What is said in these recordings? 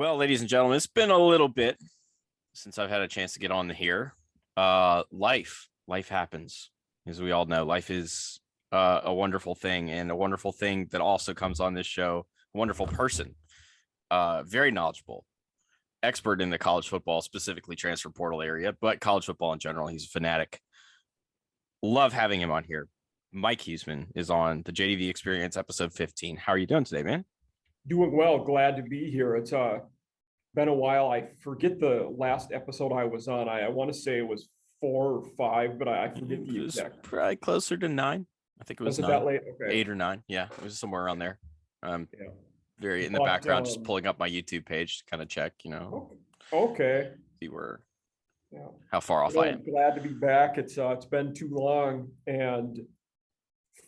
Well, ladies and gentlemen, it's been a little bit since I've had a chance to get on here. Life happens, as we all know. Life is a wonderful thing, and a wonderful thing that also comes on this show. A wonderful person, very knowledgeable, expert in the college football, specifically transfer portal area, but college football in general. He's a fanatic. Love having him on here. Mike Huessman is on the JDV Experience, episode 15. How are you doing today, man? Doing well. Glad to be here. It's been a while. I forget the last episode I was on. I want to say it was 4 or 5, but I forget the exact. Probably closer to 9. I think it was 9. That late? Okay. 8 or 9. Yeah, it was somewhere around there. Yeah. Very in the But, background, just pulling up my YouTube page to kind of check, Okay. see where Yeah. how far off I am. Glad to be back. It's been too long and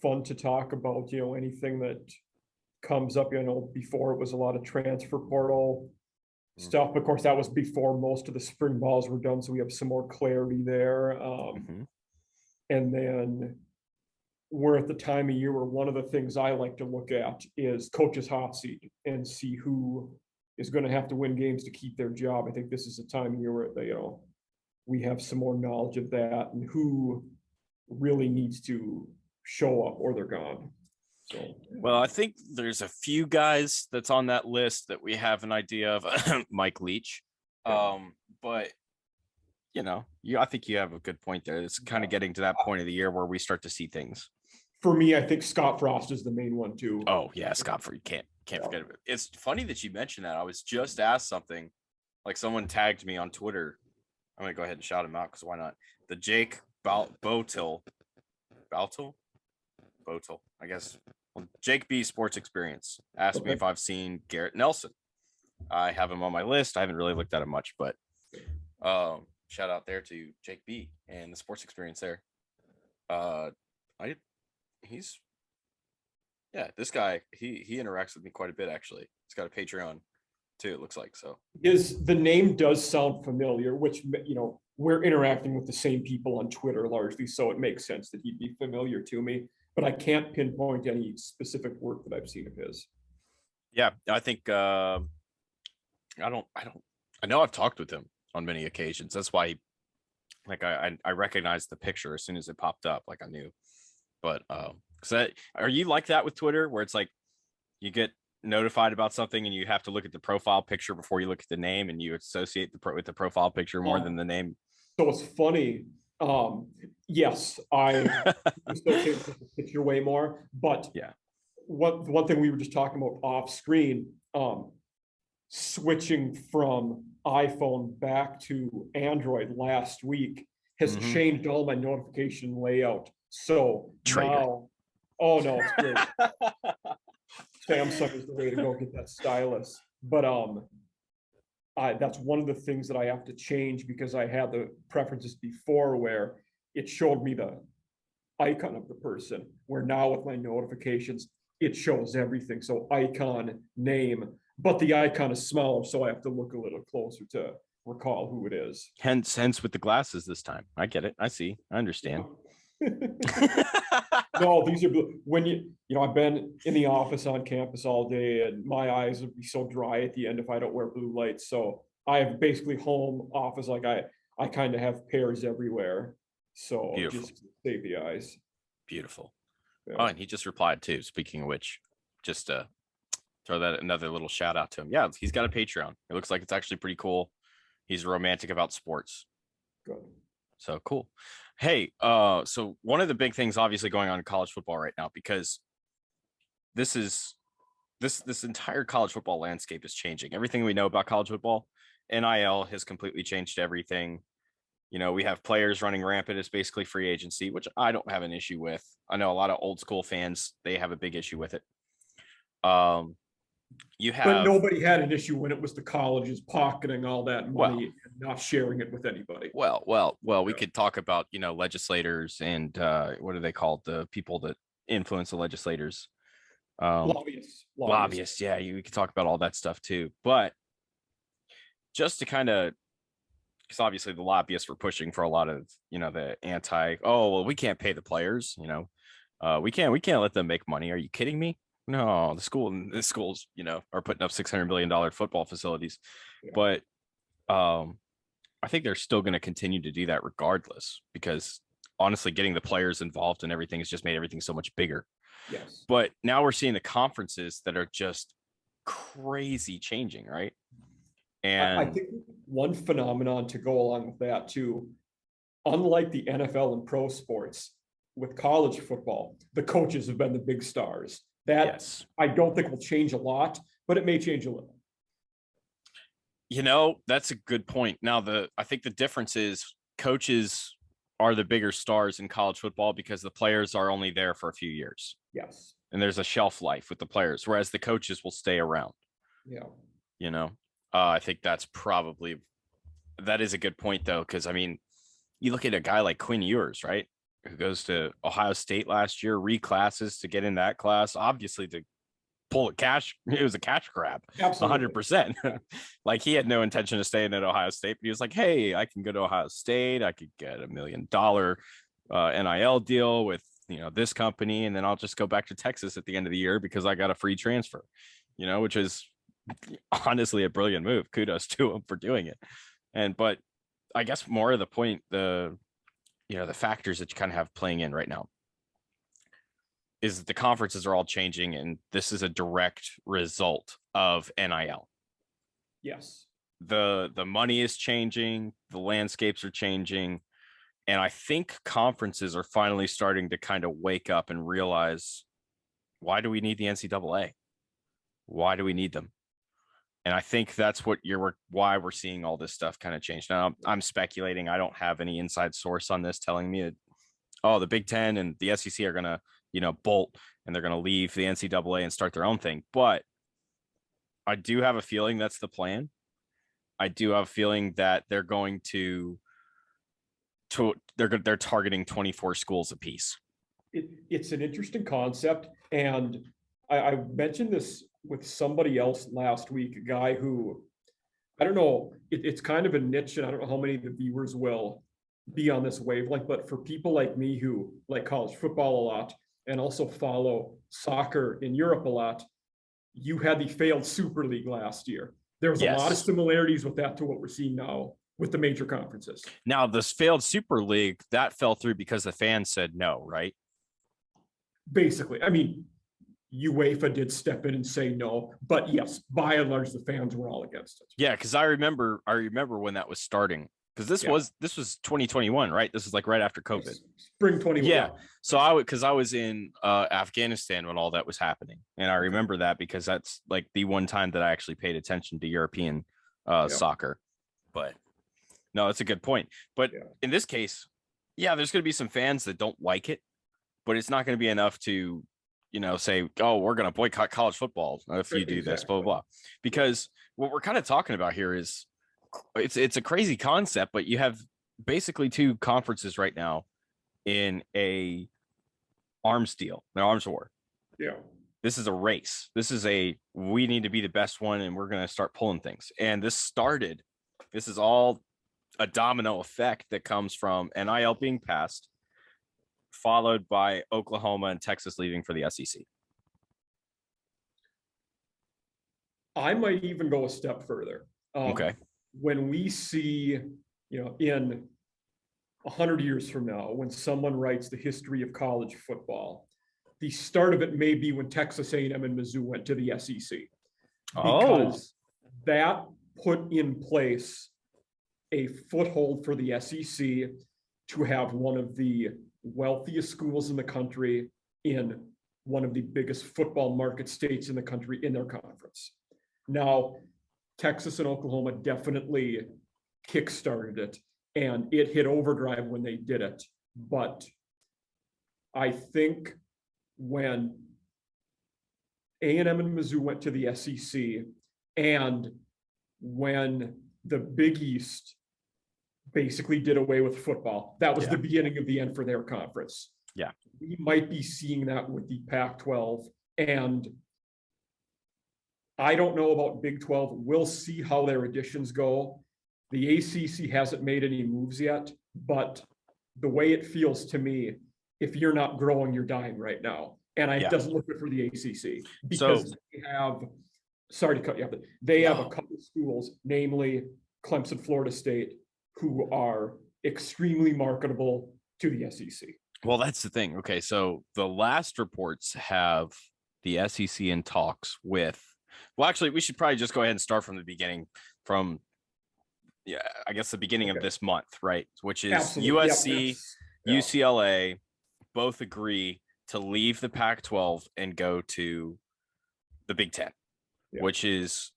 fun to talk about, anything that comes up. Before it was a lot of transfer portal stuff. Of course, that was before most of the spring balls were done, so we have some more clarity there. And then we're at the time of year where one of the things I like to look at is coach's hot seat and see who is going to have to win games to keep their job. I think this is a time of year where we have some more knowledge of that and who really needs to show up or they're gone. So, well, I think there's a few guys that's on that list that we have an idea of. Mike Leach, but I think you have a good point there. It's kind of getting to that point of the year where we start to see things. For me, I think Scott Frost is the main one too. Oh yeah, Scott Frost. You can't forget of it. It's funny that you mentioned that. I was just asked something, like someone tagged me on Twitter. I'm gonna go ahead and shout him out because why not? The Jake Botel, I guess. Well, Jake B Sports Experience asked me if I've seen Garrett Nelson. I have him on my list. I haven't really looked at him much, but shout out there to Jake B and the Sports Experience there. This guy, he interacts with me quite a bit actually. He's got a Patreon too, it looks like. So the name does sound familiar, which we're interacting with the same people on Twitter largely, so it makes sense that he'd be familiar to me, but I can't pinpoint any specific work that I've seen of his. Yeah, I think I know I've talked with him on many occasions. That's why I recognized the picture as soon as it popped up, like I knew. But are you like that with Twitter where it's like you get notified about something and you have to look at the profile picture before you look at the name and you associate with the profile picture more than the name? So it's funny. Yes, I associate with the picture way more, but yeah. One thing we were just talking about off screen, switching from iPhone back to Android last week has changed all my notification layout. So now, oh no, it's great. Samsung is the way to go get that stylus. But that's one of the things that I have to change because I had the preferences before where it showed me the icon of the person, where now with my notifications, it shows everything. So icon, name, but the icon is smaller, so I have to look a little closer to recall who it is. Hence with the glasses this time. I get it. I see. I understand. No, these are when I've been in the office on campus all day and my eyes would be so dry at the end if I don't wear blue lights. So I have basically home office, like I kind of have pairs everywhere. So beautiful. Just save the eyes. Beautiful. Yeah. Oh, and he just replied too. Speaking of which, just throw that another little shout out to him. Yeah, he's got a Patreon. It looks like it's actually pretty cool. He's romantic about sports. Good. So cool. Hey, so one of the big things obviously going on in college football right now, because this entire college football landscape is changing. Everything we know about college football, NIL has completely changed everything. We have players running rampant. It's basically free agency, which I don't have an issue with. I know a lot of old school fans, they have a big issue with it. But nobody had an issue when it was the colleges pocketing all that money and not sharing it with anybody. We could talk about, legislators and what are they called? The people that influence the legislators. Lobbyists. Yeah, we could talk about all that stuff too. But just to kind of, because obviously the lobbyists were pushing for a lot of, the we can't pay the players, we can't let them make money. Are you kidding me? No, the schools, are putting up $600 million football facilities, Yeah. but I think they're still going to continue to do that regardless, because honestly, getting the players involved and everything has just made everything so much bigger. Yes. But now we're seeing the conferences that are just crazy changing, right? I And think one phenomenon to go along with that too, unlike the NFL and pro sports, with college football, the coaches have been the big stars. That yes, I don't think will change a lot, but it may change a little. that's a good point. Now, I think the difference is coaches are the bigger stars in college football because the players are only there for a few years Yes. and there's a shelf life with the players, whereas the coaches will stay around. Yeah. You know, I think that is a good point though, because I mean, you look at a guy like Quinn Ewers, right, who goes to Ohio State last year, reclasses to get in that class, obviously to pull a cash. It was a cash grab, Absolutely. 100%. Like he had no intention of staying at Ohio State, but he was like, "Hey, I can go to Ohio State. I could get $1 million NIL deal with this company, and then I'll just go back to Texas at the end of the year because I got a free transfer." Which is honestly a brilliant move. Kudos to him for doing it. But I guess more of the point, the factors that you kind of have playing in right now is that the conferences are all changing, and this is a direct result of NIL. Yes. The money is changing, the landscapes are changing, and I think conferences are finally starting to kind of wake up and realize, why do we need the NCAA? Why do we need them? And I think that's why we're seeing all this stuff kind of change. Now, I'm speculating. I don't have any inside source on this telling me that, oh, the Big Ten and the SEC are going to, bolt and they're going to leave the NCAA and start their own thing. But I do have a feeling that's the plan. I do have a feeling that they're going they're targeting 24 schools apiece. It's an interesting concept. And I mentioned this with somebody else last week, a guy who, I don't know, it's kind of a niche, and I don't know how many of the viewers will be on this wavelength, but for people like me who like college football a lot and also follow soccer in Europe a lot, you had the failed Super League last year. There was a lot of Yes. similarities with that to what we're seeing now with the major conferences. Now, this failed Super League, that fell through because the fans said no, right? Basically, I mean, UEFA did step in and say no, but yes, by and large, the fans were all against it. Yeah, because I remember when that was starting, because this was 2021, right? This is like right after COVID. Spring 21. Yeah. So I was in Afghanistan when all that was happening, and I remember that because that's like the one time that I actually paid attention to European soccer. But no, it's a good point. But in this case, there's going to be some fans that don't like it, but it's not going to be enough to say, oh, we're going to boycott college football if you do this, blah, blah, blah. Because what we're kind of talking about here is it's a crazy concept, but you have basically two conferences right now in a arms deal, an arms war. Yeah. This is a race. We need to be the best one, and we're going to start pulling things. And this is all a domino effect that comes from NIL being passed, followed by Oklahoma and Texas leaving for the SEC. I might even go a step further. Okay. When we see, in 100 years from now, when someone writes the history of college football, the start of it may be when Texas A&M and Mizzou went to the SEC. Because that put in place a foothold for the SEC to have one of the wealthiest schools in the country in one of the biggest football market states in the country in their conference. Now, Texas and Oklahoma definitely kickstarted it, and it hit overdrive when they did it. But I think when A&M and Mizzou went to the SEC, and when the Big East basically did away with football, that was the beginning of the end for their conference. Yeah. We might be seeing that with the Pac-12, and I don't know about Big 12. We'll see how their additions go. The ACC hasn't made any moves yet, but the way it feels to me, if you're not growing, you're dying right now. And it Yeah. doesn't look good for the ACC So because they have, sorry to cut you off, but they have a no. couple of schools, namely Clemson, Florida State, who are extremely marketable to the SEC. Well, that's the thing. Okay, so the last reports have the SEC in talks with. Well, actually, we should probably just go ahead and start from the beginning. From I guess the beginning of Okay. this month, right? Which is Absolutely. Yep, USC, yeah. UCLA both agree to leave the Pac-12 and go to the Big Ten, Yeah. which is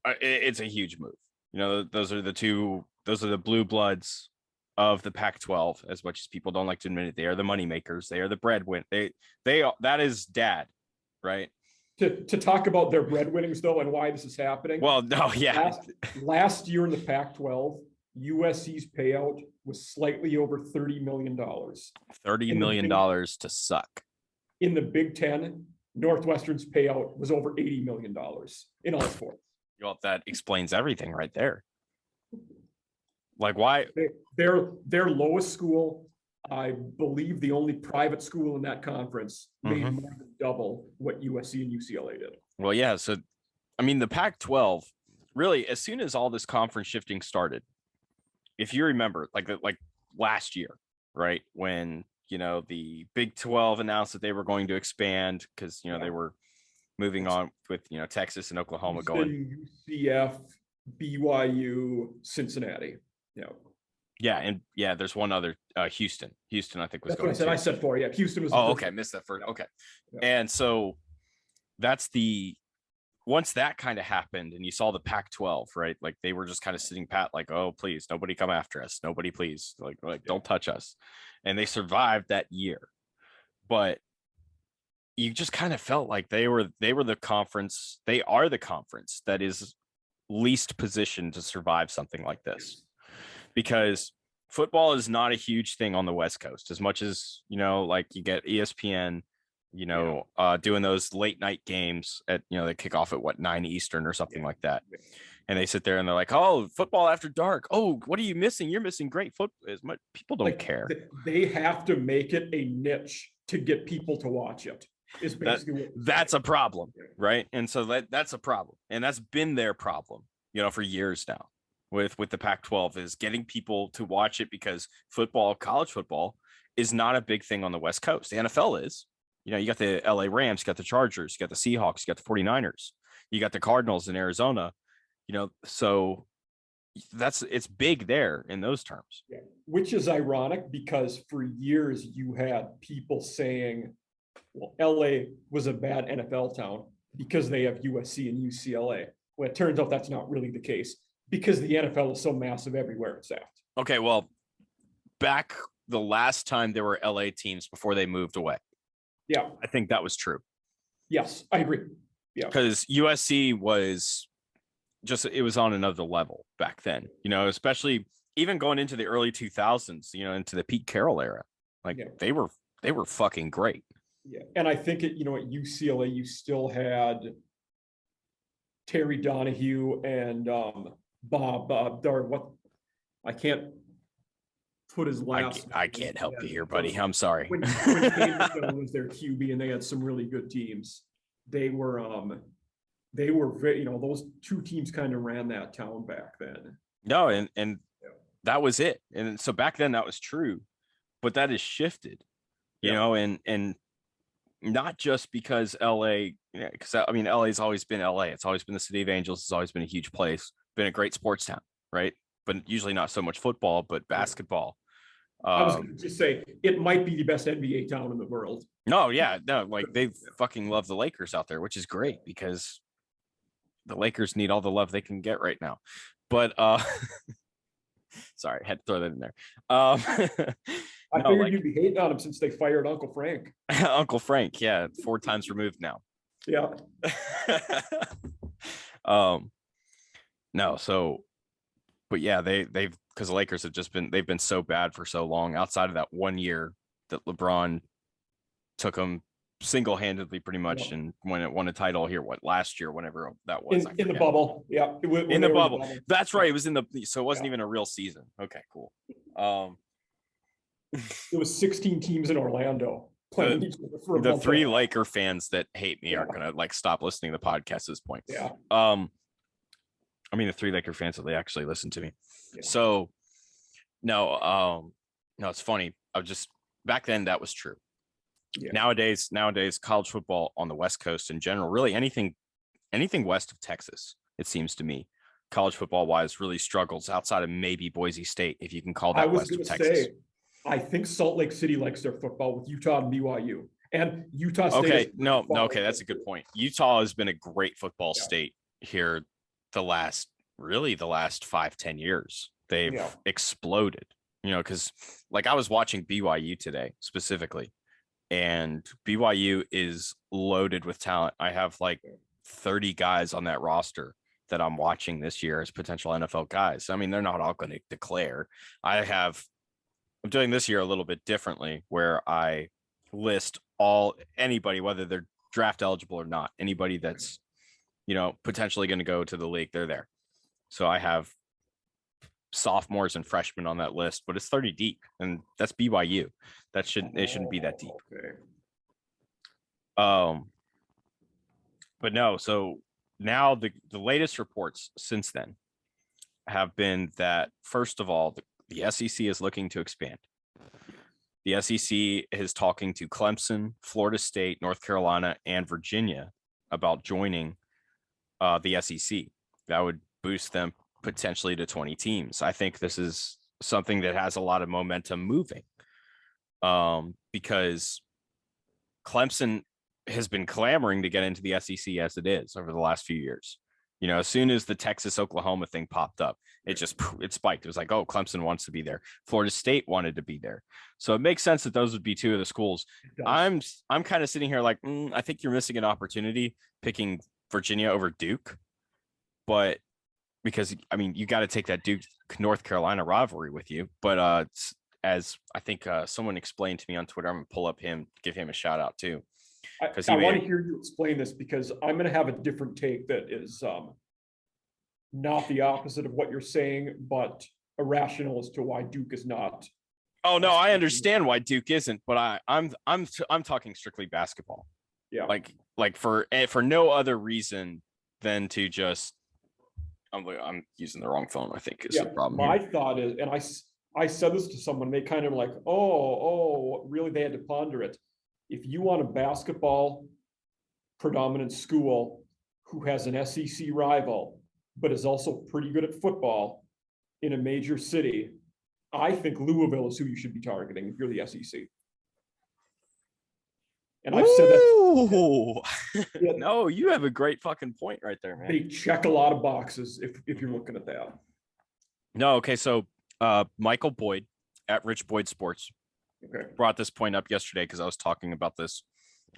it's a huge move. You know, those are the blue bloods of the Pac-12. As much as people don't like to admit it, they are the money makers. They are the breadwinner. That is dad, right? To talk about their breadwinnings though and why this is happening. Well, no, yeah. Last year in the Pac-12, USC's payout was slightly over $30 million. $30 million to suck. In the Big Ten, Northwestern's payout was over $80 million in all sports. Well, that explains everything right there. Like why? Their lowest school, I believe the only private school in that conference, made more than double what USC and UCLA did. Well, yeah. So, I mean, the Pac-12, really, as soon as all this conference shifting started, if you remember, like last year, right, when the Big 12 announced that they were going to expand because they were moving on with Texas and Oklahoma going. UCF, BYU, Cincinnati. Yeah, and there's one other Houston. Houston, I think was That's going. What I said. I said 4. Yeah, Houston was. Oh, okay, missed that first. Okay, yeah. And so that's once that kind of happened, and you saw the Pac-12, right? Like they were just kind of sitting pat, like, oh, please, nobody come after us, nobody, please, like don't touch us, and they survived that year, but you just kind of felt like they were the conference. They are the conference that is least positioned to survive something like this. Because football is not a huge thing on the West Coast, as much as, like you get ESPN, doing those late night games at, they kick off at 9 Eastern or something like that. And they sit there and they're like, oh, football after dark. Oh, what are you missing? You're missing great football. As much people don't care. They have to make it a niche to get people to watch it. Is basically that's a problem, right? And so that's a problem. And that's been their problem, for years now. With the Pac-12 is getting people to watch it because college football is not a big thing on the West Coast. The NFL is. You got the LA Rams, you got the Chargers, you got the Seahawks, you got the 49ers, you got the Cardinals in Arizona, so it's big there in those terms. Yeah. Which is ironic because for years you had people saying, well, LA was a bad NFL town because they have USC and UCLA. Well, it turns out that's not really the case, because the NFL is so massive everywhere it's at. Okay, well, back the last time there were LA teams before they moved away. Yeah. I think that was true. Yes, I agree. Yeah. Because USC was it was on another level back then, especially even going into the early 2000s, into the Pete Carroll era. Like they were fucking great. Yeah. And I think at UCLA, you still had Terry Donahue and Bob what I can't put his last. I can't help you here, buddy. I'm sorry. When Cambridge was their QB and they had some really good teams, they were very, those two teams kind of ran that town back then. No, and that was it. And so back then that was true, but that has shifted, and not just because LA, because LA's always been LA. It's always been the city of angels. It's always been a huge place, been a great sports town, right? But usually not so much football, but basketball. I was going to just say it might be the best NBA town in the world. No, yeah, no, like they fucking love the Lakers out there, which is great because the Lakers need all the love they can get right now. But sorry, I had to throw that in there. I figured you'd be hating on him since they fired Uncle Frank. Uncle Frank, yeah, 4 times removed now. Yeah. No, so, but yeah, they've because the Lakers they've been so bad for so long. Outside of that 1 year that LeBron took them single-handedly, pretty much, and won a title here. Last year, whenever that was in the bubble, yeah, in the bubble. That's right. It was so it wasn't even a real season. Okay, cool. It was 16 teams in Orlando playing each other for a The month 3 and a half. Laker fans that hate me aren't gonna like stop listening to the podcast at this point. Yeah. I mean the 3 Laker fans that they actually listen to me. Yeah. So no, it's funny. I was just back then that was true. Yeah. Nowadays, college football on the West Coast in general, really anything west of Texas, it seems to me, college football wise, really struggles outside of maybe Boise State, if you can call that west of Texas. I think Salt Lake City likes their football with Utah and BYU, and Utah State. Okay, no, okay, that's a good point. Utah has been a great football state here the last 5-10 years. They've exploded, because like I was watching BYU today specifically, and BYU is loaded with talent. I have like 30 guys on that roster that I'm watching this year as potential NFL guys. I mean, they're not all going to declare. I'm doing this year a little bit differently, where I list anybody, whether they're draft eligible or not, anybody that's, potentially going to go to the league, they're there. So I have sophomores and freshmen on that list, but it's 30 deep, and that's BYU. It shouldn't be that deep. Okay. But no, so now the latest reports since then have been that, first of all, the SEC is looking to expand. The SEC is talking to Clemson, Florida State, North Carolina, and Virginia about joining the SEC. That would boost them potentially to 20 teams. I think this is something that has a lot of momentum moving, because Clemson has been clamoring to get into the SEC as it is over the last few years. As soon as the Texas-Oklahoma thing popped up, it spiked. It was like, oh, Clemson wants to be there. Florida State wanted to be there. So it makes sense that those would be 2 of the schools. I'm kind of sitting here like, I think you're missing an opportunity picking Virginia over Duke. But because, I mean, you got to take that Duke-North Carolina rivalry with you. But as I think someone explained to me on Twitter, I'm going to pull up give him a shout out too. I want to hear you explain this, because I'm going to have a different take that is not the opposite of what you're saying, but irrational as to why Duke is not. Oh no, I understand why Duke isn't, but I'm talking strictly basketball. Yeah. Like for no other reason than to just. I'm using the wrong phone, I think, is the problem. My thought is, and I said this to someone, they kind of like, oh, really? They had to ponder it. If you want a basketball predominant school who has an SEC rival, but is also pretty good at football in a major city, I think Louisville is who you should be targeting if you're the SEC. And I've said that. No, you have a great fucking point right there, man. They check a lot of boxes if you're looking at that. No, okay. So Michael Boyd at Rich Boyd Sports brought this point up yesterday, because I was talking about this.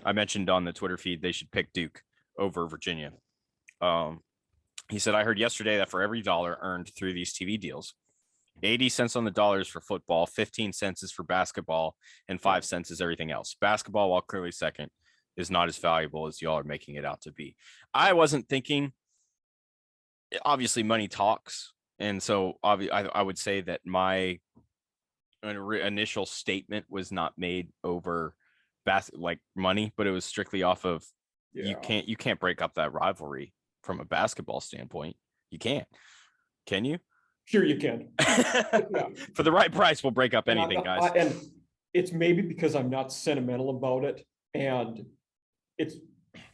I mentioned on the Twitter feed they should pick Duke over Virginia. He said, I heard yesterday that for every dollar earned through these TV deals, 80 cents on the dollar is for football, 15 cents is for basketball, and 5 cents is everything else. Basketball, while clearly second, is not as valuable as y'all are making it out to be. I wasn't thinking, obviously money talks. And so I would say that my initial statement was not made over like money, but it was strictly off of you can't break up that rivalry from a basketball standpoint. You can't. Can you? Sure you can. For the right price, we'll break up anything, guys. And it's maybe because I'm not sentimental about it, and it's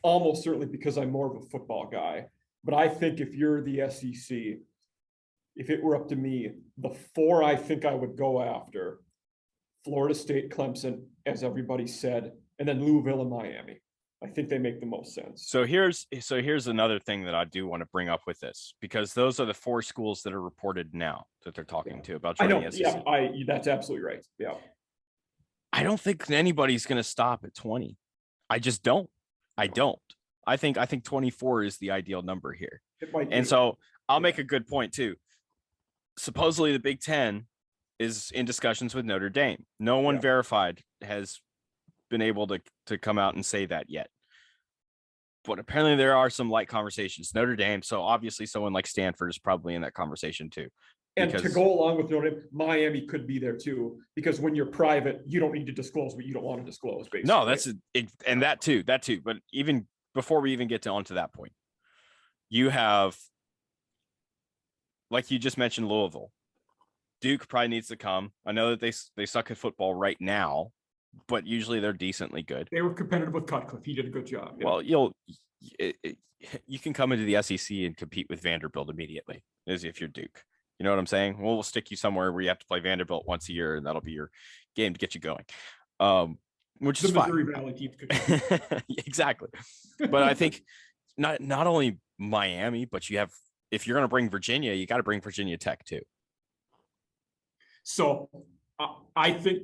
almost certainly because I'm more of a football guy. But I think if you're the SEC, if it were up to me, the 4 I think I would go after: Florida State, Clemson, as everybody said, and then Louisville and Miami. I think they make the most sense. So here's another thing that I do want to bring up with this, because those are the 4 schools that are reported now that they're talking to about joining the SEC. That's absolutely right. Yeah. I don't think anybody's going to stop at 20. I just don't. I think 24 is the ideal number here. And so I'll make a good point too. Supposedly the Big Ten is in discussions with Notre Dame. No one verified has been able to come out and say that yet. But apparently there are some light conversations. Notre Dame, so obviously someone like Stanford is probably in that conversation too. And to because go along with Notre Dame, Miami could be there too, because when you're private, you don't need to disclose what you don't want to disclose, basically. no, that's it, and that too. But even before we even get onto that point, you have, like you just mentioned, Louisville. Duke probably needs to come. I know that they suck at football right now, but usually they're decently good. They were competitive with Cutcliffe. He did a good job. Yeah. Well, you can come into the SEC and compete with Vanderbilt immediately, as if you're Duke. You know what I'm saying? We'll stick you somewhere where you have to play Vanderbilt once a year, and that'll be your game to get you going. Which is Missouri fine. Valley teams could Exactly. But I think not only Miami, but you have, if you're going to bring Virginia, you got to bring Virginia Tech too. So I think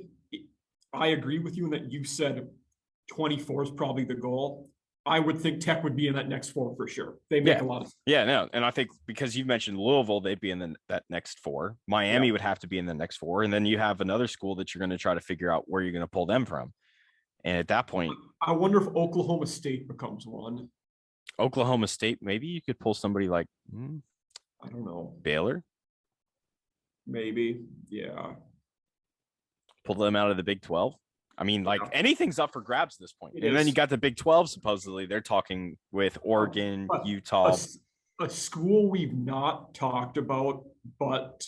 I agree with you in that you said 24 is probably the goal. I would think Tech would be in that next 4 for sure. They make a lot of sense. Yeah, no. And I think because you mentioned Louisville, they'd be in that next 4. Miami would have to be in the next 4. And then you have another school that you're going to try to figure out where you're going to pull them from. And at that point, I wonder if Oklahoma State becomes one. Oklahoma State, maybe you could pull somebody like, I don't know, Baylor. Maybe. Yeah. Pull them out of the Big 12. I mean, like anything's up for grabs at this point. It and is. then you got the Big 12, supposedly. They're talking with Oregon, Utah. A school we've not talked about, but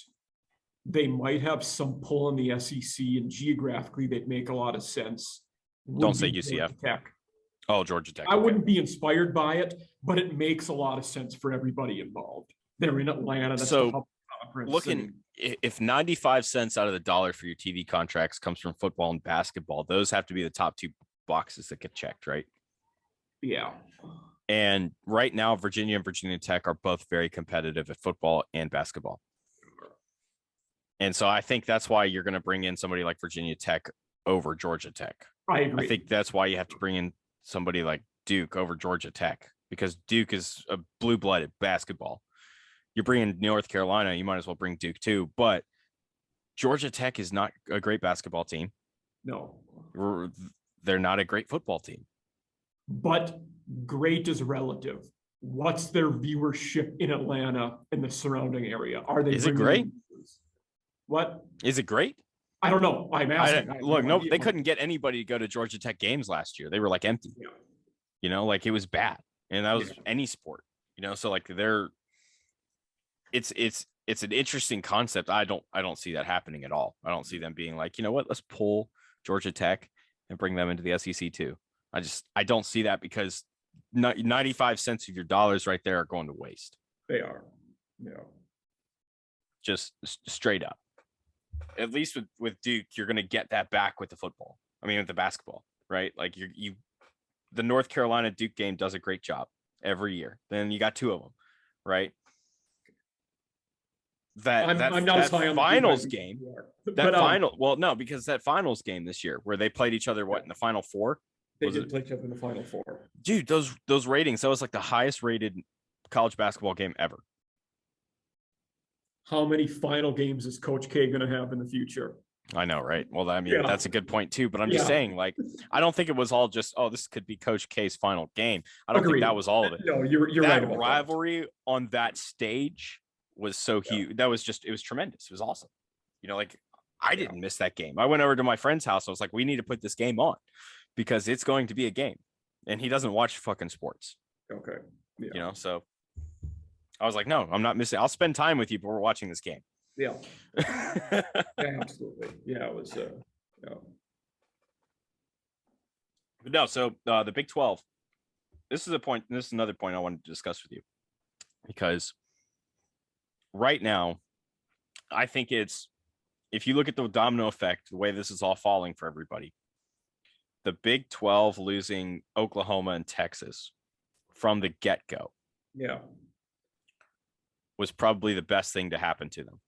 they might have some pull in the SEC, and geographically they'd make a lot of sense. Don't say UCF. Tech. Oh, Georgia Tech. I wouldn't be inspired by it, but it makes a lot of sense for everybody involved. They're in Atlanta. That's so looking, if 95 cents out of the dollar for your TV contracts comes from football and basketball, those have to be the top 2 boxes that get checked, right? Yeah. And right now, Virginia and Virginia Tech are both very competitive at football and basketball. And so I think that's why you're going to bring in somebody like Virginia Tech over Georgia Tech. I agree. I think that's why you have to bring in somebody like Duke over Georgia Tech, because Duke is a blue-blooded basketball. You're bringing North Carolina, you might as well bring Duke too. But Georgia Tech is not a great basketball team. No. They're not a great football team. But great is relative. What's their viewership in Atlanta and the surrounding area? Are they? Is it great? What? Is it great? I don't know. I'm asking. Look, no, they couldn't get anybody to go to Georgia Tech games last year. They were like empty. Yeah. You know, like it was bad. And that was any sport. You know, so like it's an interesting concept. I don't see that happening at all. I don't see them being like, you know what, let's pull Georgia Tech and bring them into the SEC too. I don't see that, because 95 cents of your dollars right there are going to waste. They are. Yeah. Just straight up. At least with Duke, you're going to get that back with the football. I mean, with the basketball, right? Like the North Carolina Duke game does a great job every year. Then you got 2 of them, right? I'm not as high on finals game. No, because that finals game this year where they played each other in the Final Four. They did play each other in the Final Four. Dude, those ratings, that was like the highest rated college basketball game ever. How many final games is Coach K going to have in the future? I know, right? Well, I mean, that's a good point too, but I'm just saying, like, I don't think it was all just, this could be Coach K's final game. I don't think that was all of it. No, you're right about rivalry on that stage was so huge. That was it was tremendous. It was awesome. You know, like I didn't miss that game. I went over to my friend's house. I was like, we need to put this game on because it's going to be a game. And he doesn't watch fucking sports. Okay. Yeah. You know, so I was like, no, I'm not missing. I'll spend time with you, but we're watching this game. Yeah. Yeah, absolutely. Yeah, it was But no, so the Big 12. This is another point I wanted to discuss with you. Because right now, I think if you look at the domino effect, the way this is all falling for everybody, the Big 12 losing Oklahoma and Texas from the get-go was probably the best thing to happen to them.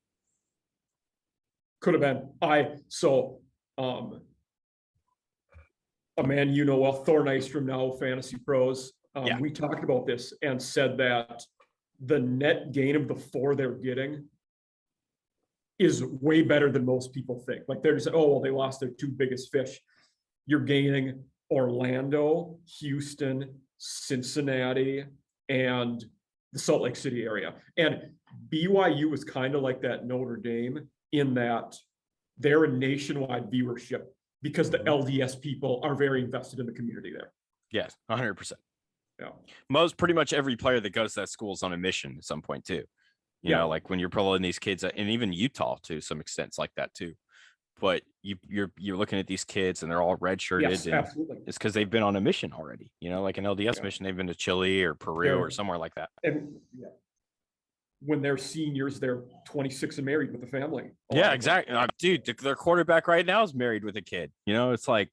Could have been. A man you know well, Thor Nystrom, now FantasyPros. We talked about this and said that the net gain of the 4 they're getting is way better than most people think. Like they're just, they lost their 2 biggest fish. You're gaining Orlando, Houston, Cincinnati, and the Salt Lake City area. And BYU is kind of like that Notre Dame in that they're a nationwide viewership because the LDS people are very invested in the community there. Yes, 100%. Yeah. Pretty much every player that goes to that school is on a mission at some point too. You know, like when you're pulling these kids, and even Utah to some extent, it's like that too. But you're looking at these kids and they're all redshirted. Yes, and absolutely. It's because they've been on a mission already. You know, like an LDS mission, they've been to Chile or Peru or somewhere like that. And when they're seniors, they're 26 and married with a family. Yeah, exactly. Dude, their quarterback right now is married with a kid. You know, it's like,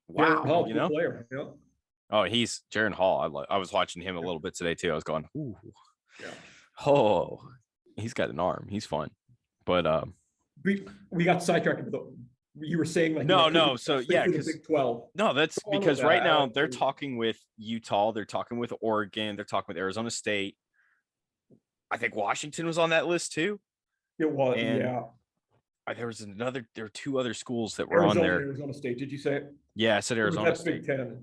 wow. You know, player. Yeah. Oh, he's Jaron Hall. I was watching him a little bit today too. I was going, ooh, yeah. Oh, he's got an arm. He's fun, but we got sidetracked. You were saying like no. So yeah, because Big 12. No, that's because right now they're talking with Utah. They're talking with Oregon. They're talking with Arizona State. I think Washington was on that list too. It was, and yeah. There were two other schools that were on there. Arizona State. Did you say it? Yeah, I said Arizona State. Big 10.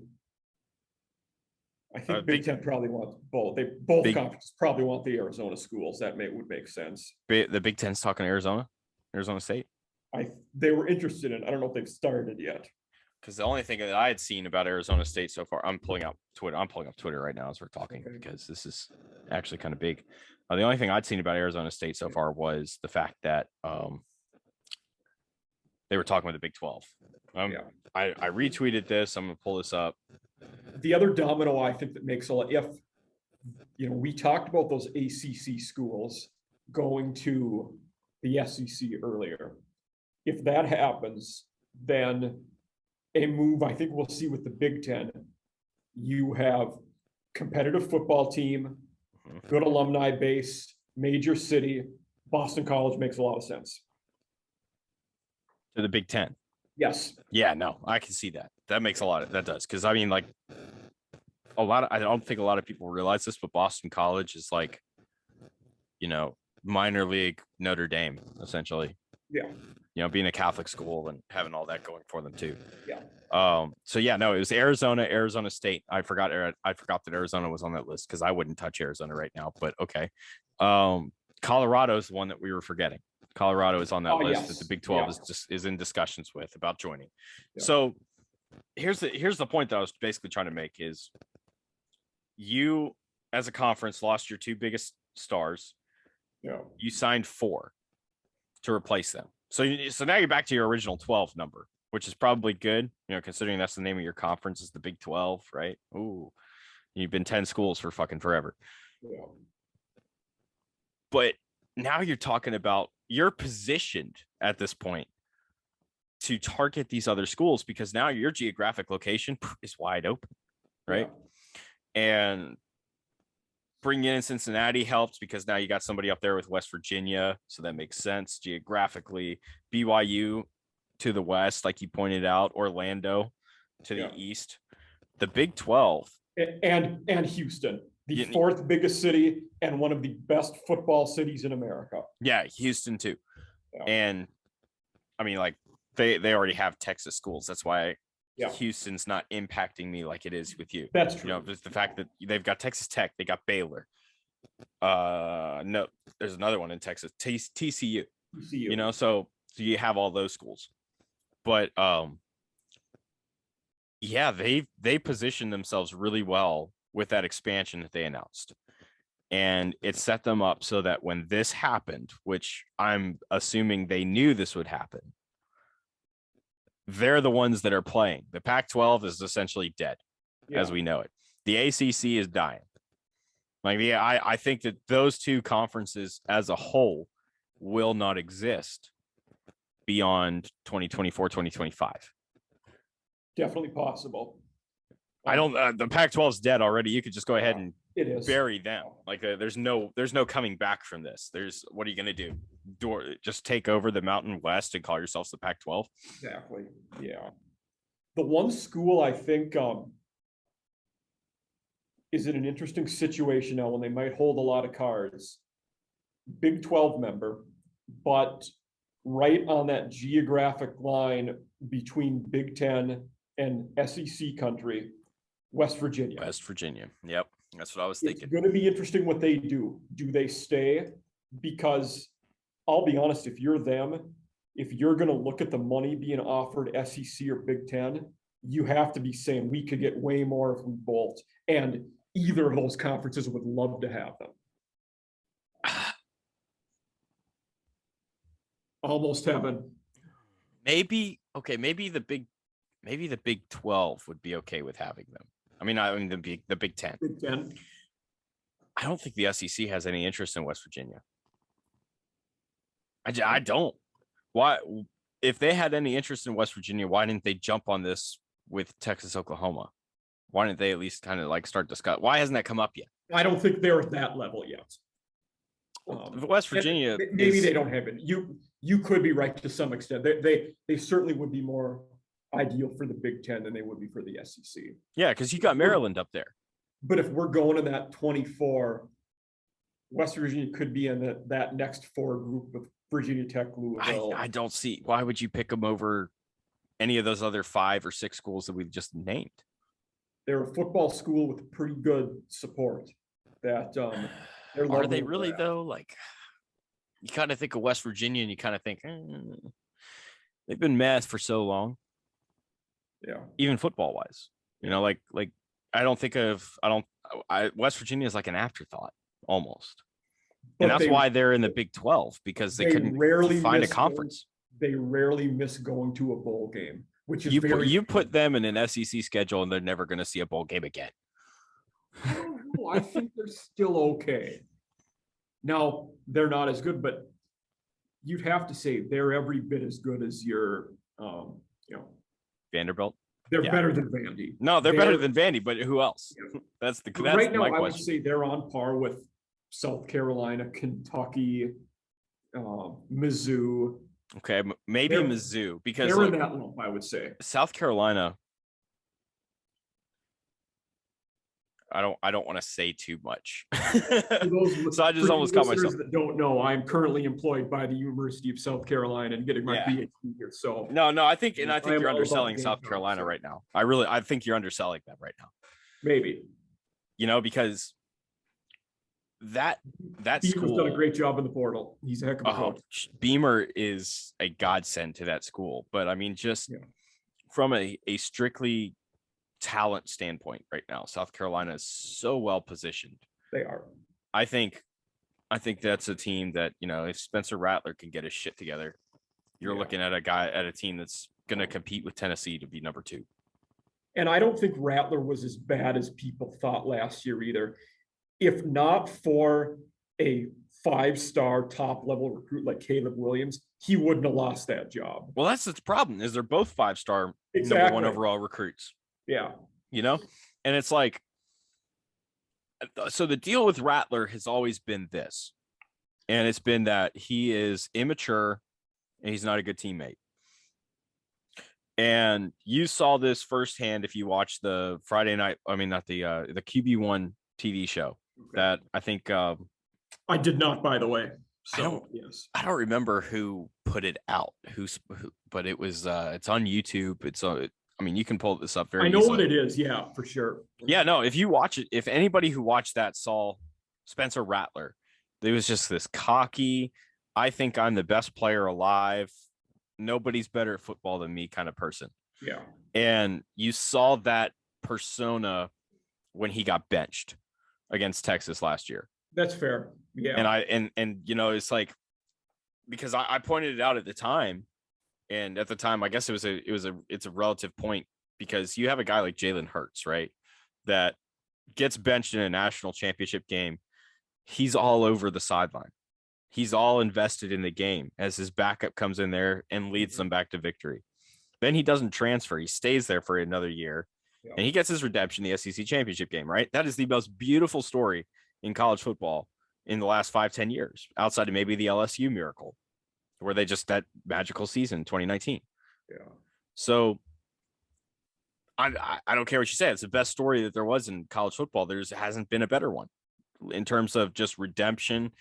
I think Big 10 probably wants both. Both conferences probably want the Arizona schools. That would make sense. The Big 10's talking to Arizona State. They were interested in. I don't know if they've started yet. Because the only thing that I had seen about Arizona State so far, I'm pulling up Twitter right now as we're talking because this is actually kind of big. The only thing I'd seen about Arizona State so far was the fact that they were talking with the Big 12. I retweeted this. I'm going to pull this up. The other domino I think that makes a lot, we talked about those ACC schools going to the SEC earlier. If that happens, then a move I think we'll see with the Big 10, you have competitive football team, good alumni base, major city. Boston College makes a lot of sense. To the Big 10. Yes. Yeah, no, I can see that. That makes that does. Because I mean, like I don't think a lot of people realize this, but Boston College is like, minor league Notre Dame, essentially. Yeah. Being a Catholic school and having all that going for them too. Yeah. So yeah, no, it was Arizona State. I forgot that Arizona was on that list because I wouldn't touch Arizona right now, but okay. Colorado is the one that we were forgetting. Colorado is on that list that the Big 12 is in discussions with about joining. Yeah. So here's the point that I was basically trying to make is you as a conference lost your two biggest stars. Yeah. You signed 4 to replace them. So now you're back to your original 12 number, which is probably good, considering that's the name of your conference is the Big 12, right? Ooh, you've been 10 schools for fucking forever. Yeah. But now you're talking about you're positioned at this point to target these other schools because now your geographic location is wide open, right? Yeah. And bringing in Cincinnati helps because now you got somebody up there with West Virginia. So that makes sense geographically. BYU to the west, like you pointed out, Orlando to the east. The Big 12. And Houston, the fourth biggest city and one of the best football cities in America. Yeah, Houston too. Yeah. And I mean, like they already have Texas schools. That's why Houston's not impacting me like it is with you. That's true. It's the fact that they've got Texas Tech, they got Baylor. No, there's another one in Texas, TCU. So you have all those schools. But they positioned themselves really well with that expansion that they announced. And it set them up so that when this happened, which I'm assuming they knew this would happen, they're the ones that are playing. The Pac-12 is essentially dead as we know it. The ACC is dying. I think that those two conferences as a whole will not exist beyond 2024, 2025. Definitely possible. I don't. The Pac-12 is dead already. You could just go ahead and bury them. There's no coming back from this. What are you going to do? Just take over the Mountain West and call yourselves the Pac-12? Exactly. Yeah. The one school I think is in an interesting situation now when they might hold a lot of cards. Big 12 member, but right on that geographic line between Big 10 and SEC country, West Virginia. West Virginia. Yep. That's what I was It's thinking. going to be interesting what they do. Do they stay? Because I'll be honest, if you're them, if you're going to look at the money being offered SEC or Big Ten, you have to be saying we could get way more if we bolt. And either of those conferences would love to have them. Almost heaven. Maybe the Big 12 would be okay with having them. I mean the Big 10. Big Ten. I don't think the SEC has any interest in West Virginia. I don't. Why? If they had any interest in West Virginia, why didn't they jump on this with Texas, Oklahoma? Why didn't they at least kind of like start discuss? Why hasn't that come up yet? I don't think they're at that level yet. West Virginia, maybe they don't have it. You could be right to some extent. They certainly would be more ideal for the Big Ten than they would be for the SEC. Yeah, because you got Maryland up there. But if we're going in that 24, West Virginia could be in that next 4 group with Virginia Tech, Louisville. I don't see why would you pick them over any of those other 5 or 6 schools that we've just named. They're a football school with pretty good support. That are they really though? Like, you kind of think of West Virginia and you kind of think they've been mad for so long. Yeah, even football wise, like West Virginia is like an afterthought almost. And that's why they're in the Big 12, because they couldn't rarely find a conference. They rarely miss going to a bowl game, which is you put them in an SEC schedule and they're never going to see a bowl game again. I think they're still okay. Now, they're not as good, but you'd have to say they're every bit as good as your, Vanderbilt. They're better than Vandy. No, they're better than Vandy, but who else? Yeah. That's right now, my I would question. say they're on par with South Carolina, Kentucky, Mizzou. Okay, maybe Mizzou, because they're in that lump, I would say. South Carolina, I don't want to say too much. So I just almost caught myself. That don't know, I'm currently employed by the University of South Carolina and getting my PhD here. So no, I think you're underselling South Carolina right now. I think you're underselling them right now. Maybe. Because that Beamer's school done a great job in the portal. He's a heck of a coach. Beamer is a godsend to that school, but I mean, just from a strictly talent standpoint right now, South Carolina is so well positioned. They are. I think that's a team that, if Spencer Rattler can get his shit together, you're looking at a team that's going to compete with Tennessee to be number 2. And I don't think Rattler was as bad as people thought last year either. If not for a 5-star top level recruit like Caleb Williams, he wouldn't have lost that job. Well, that's the problem, is they're both 5-star number 1 overall recruits. Yeah. And it's like, so the deal with Rattler has always been this, and it's been that he is immature and he's not a good teammate. And you saw this firsthand if you watched the Friday night, not the QB1 TV show that I think I did not, by the way. So I don't remember who put it out, but it was it's on YouTube. It's you can pull this up very easily. I know what it is. Yeah, for sure. Yeah, no, if you watch it, if anybody who watched that saw Spencer Rattler, there was just this cocky, I think I'm the best player alive, nobody's better at football than me kind of person. Yeah. And you saw that persona when he got benched against Texas last year. That's fair. Yeah. And it's like, because I pointed it out at the time. And at the time, I guess it's a relative point, because you have a guy like Jalen Hurts, right, that gets benched in a national championship game. He's all over the sideline. He's all invested in the game as his backup comes in there and leads them back to victory. Then he doesn't transfer. He stays there for another year, and he gets his redemption in the SEC championship game, right? That is the most beautiful story in college football in the last 5-10 years, outside of maybe the LSU miracle, where they just that magical season 2019. Yeah. So I don't care what you say. It's the best story that there was in college football. There hasn't been a better one in terms of just redemption,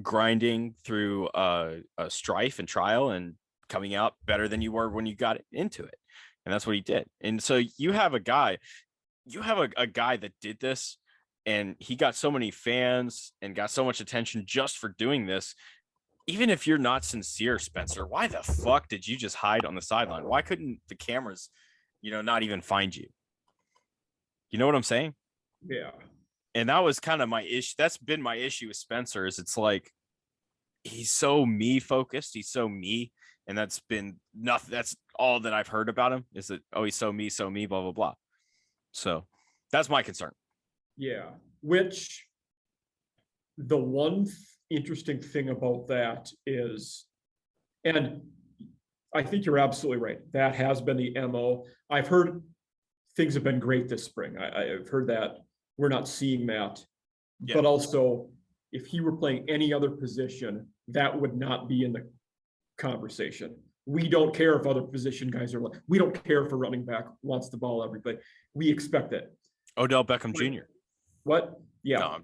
grinding through a strife and trial and coming out better than you were when you got into it. And that's what he did. And so you have a guy that did this and he got so many fans and got so much attention just for doing this. Even if you're not sincere, Spencer, why the fuck did you just hide on the sideline? Why couldn't the cameras, not even find you? You know what I'm saying? Yeah. And that was kind of my issue. That's been my issue with Spencer is it's like, he's so me focused. He's so me. And that's been nothing. That's all that I've heard about him is that, oh, he's so me, blah, blah, blah. So that's my concern. Yeah. Which the one interesting thing about that is, and I think you're absolutely right. That has been the MO. I've heard things have been great this spring. I've heard that we're not seeing that. Yeah. But also, if he were playing any other position, that would not be in the conversation. We don't care if other position guys are like, we don't care if a running back wants the ball every play. We expect it. Odell Beckham Jr. What? Yeah.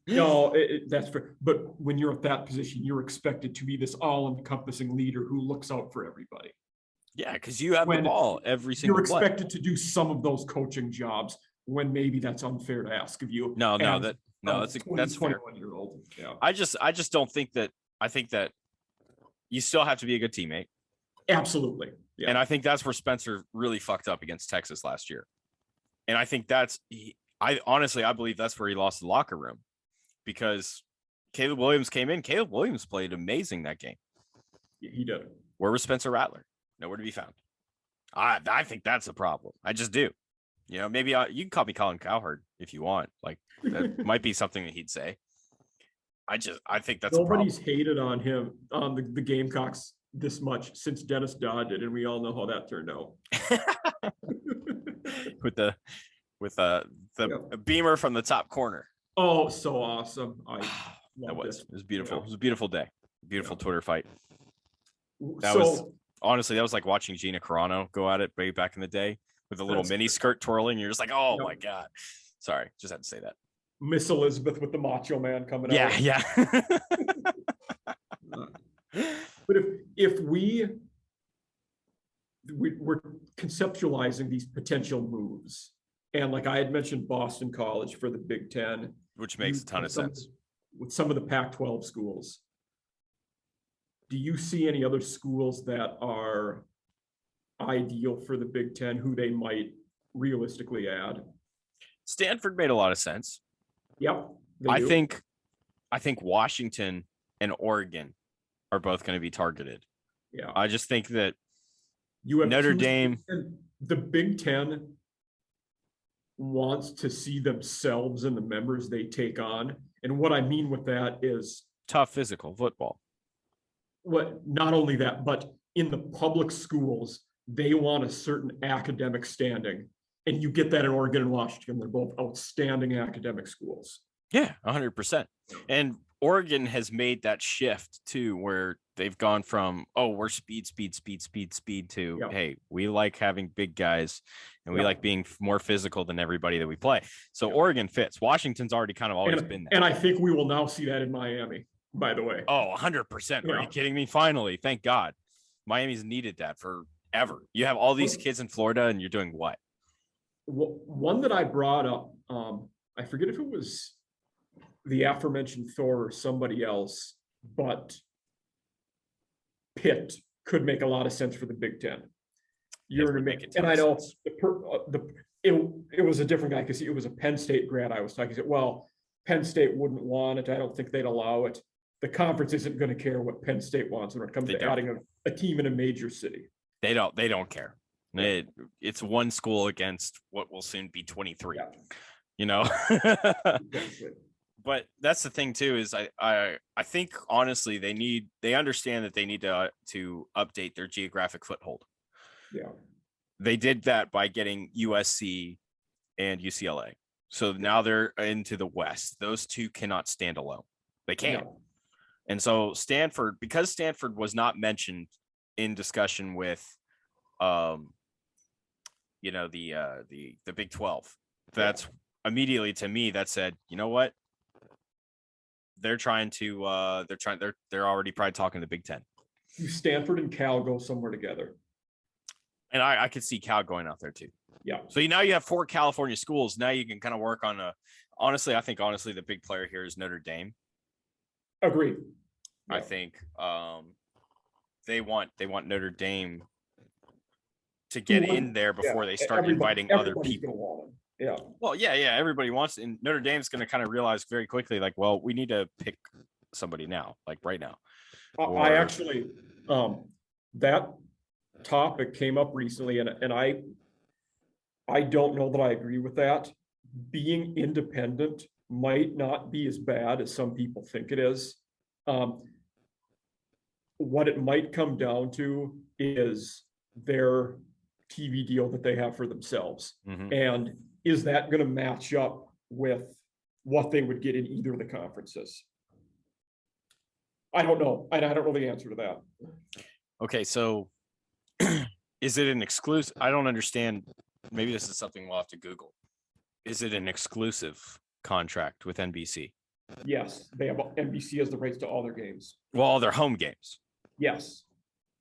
No, that's fair. But when you're at that position, you're expected to be this all-encompassing leader who looks out for everybody. Yeah, because you have the ball every single You're play. expected to do some of those coaching jobs when maybe that's unfair to ask of you. That's 21-year-old. Yeah. I just don't think that. I think that you still have to be a good teammate. Absolutely. Yeah. And I think that's where Spencer really fucked up against Texas last year. And I think I believe that's where he lost the locker room because Caleb Williams came in. Caleb Williams played amazing that game. He did. Where was Spencer Rattler? Nowhere to be found. I think that's a problem. I just do. Maybe you can call me Colin Cowherd if you want. Like that might be something that he'd say. I think that's nobody's hated on him on the Gamecocks this much since Dennis Dodd did, and we all know how that turned out. with the beamer from the top corner. Oh, so awesome! It was beautiful. It was a beautiful day. Beautiful Twitter fight. That was like watching Gina Carano go at it way back in the day with a little mini skirt twirling. You're just like, oh my God. Sorry, just had to say that. Miss Elizabeth with the Macho Man coming out. Yeah. But if we're conceptualizing these potential moves, and like I had mentioned Boston College for the Big Ten, which makes a ton of sense with some of the Pac-12 schools. Do you see any other schools that are ideal for the Big Ten who they might realistically add? Stanford made a lot of sense. Yep. I think Washington and Oregon are both going to be targeted. Yeah. I just think that you have Notre Dame. And the Big Ten wants to see themselves in the members they take on. And what I mean with that is tough physical football. Not only that, but in the public schools, they want a certain academic standing. And you get that in Oregon and Washington. They're both outstanding academic schools. Yeah, 100%. And Oregon has made that shift too, where they've gone from, oh, we're speed to, hey, we like having big guys and we like being more physical than everybody that we play. So Oregon fits. Washington's already kind of always been that. And I think we will now see that in Miami, by the way. Oh, 100%. Are you kidding me? Finally, thank God. Miami's needed that forever. You have all these kids in Florida and you're doing what? One that I brought up, I forget if it was the aforementioned Thor or somebody else, but Pitt could make a lot of sense for the Big Ten. And I know it was a different guy because it was a Penn State grad I was talking to. Well, Penn State wouldn't want it. I don't think they'd allow it. The conference isn't going to care what Penn State wants when it comes to adding a team in a major city. They don't care. It's one school against what will soon be 23. Exactly. But that's the thing too, is I think honestly they understand that they need to update their geographic foothold. Yeah. They did that by getting USC and UCLA. So now they're into the West. Those two cannot stand alone. They can't. No. And so Stanford, because Stanford was not mentioned in discussion with the Big 12. That's immediately to me that said, you know what? They're already probably talking the Big 10. Stanford and Cal go somewhere together. And I could see Cal going out there too. Yeah. So now you have 4 California schools. Now you can kind of work on honestly, I think the big player here is Notre Dame. Agreed. I think they want Notre Dame to get in there before they start inviting other people. Yeah. Well, yeah, everybody wants, and Notre Dame's going to kind of realize very quickly, like, well, we need to pick somebody now, like right now. I actually, that topic came up recently, and I don't know that I agree with that. Being independent might not be as bad as some people think it is. What it might come down to is their TV deal that they have for themselves. Mm-hmm. And is that going to match up with what they would get in either of the conferences? I don't know. I don't know the answer to that. Okay, so is it an exclusive? I don't understand. Maybe this is something we'll have to Google. Is it an exclusive contract with NBC? Yes, they have. NBC has the rights to all their games. Well, all their home games. Yes.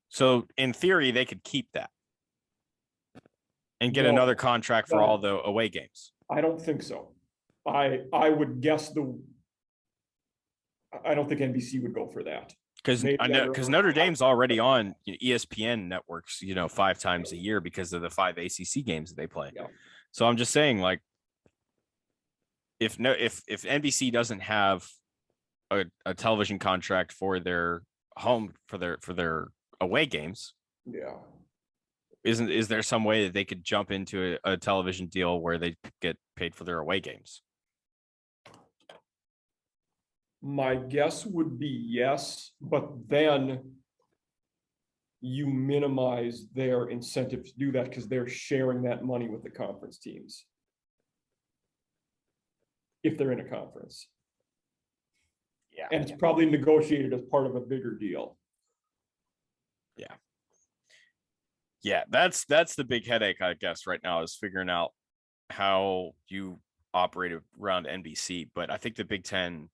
So in theory, they could keep that and get another contract for all the away games. I don't think so. I would guess I don't think NBC would go for that. Because Notre Dame's already on ESPN networks, 5 times a year because of the 5 ACC games that they play. Yeah. So I'm just saying, like, if NBC doesn't have a television contract for their home for their away games, yeah, is there some way that they could jump into a television deal where they get paid for their away games? My guess would be yes, but then you minimize their incentive to do that because they're sharing that money with the conference teams if they're in a conference. Yeah. And it's probably negotiated as part of a bigger deal. Yeah. Yeah, that's the big headache, I guess, right now, is figuring out how you operate around NBC. But I think the Big Ten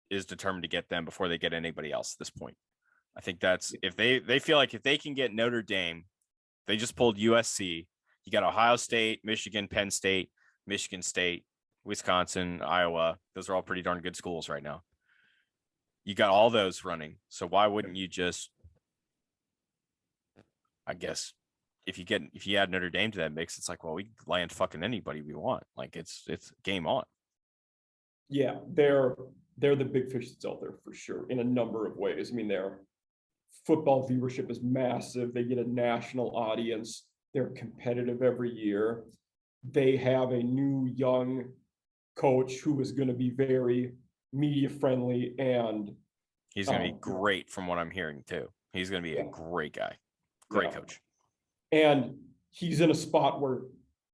is determined to get them before they get anybody else at this point. I think that's, if they feel like if they can get Notre Dame, they just pulled USC. You got Ohio State, Michigan, Penn State, Michigan State, Wisconsin, Iowa. Those are all pretty darn good schools right now. You got all those running. So why wouldn't you just, I guess, if you add Notre Dame to that mix, it's like, well, we can land fucking anybody we want. Like it's game on. Yeah, they're the big fish that's out there for sure in a number of ways. I mean, their football viewership is massive. They get a national audience. They're competitive every year. They have a new young coach who is going to be very media friendly, and he's going to be great from what I'm hearing too. He's going to be a great guy, great coach. And he's in a spot where,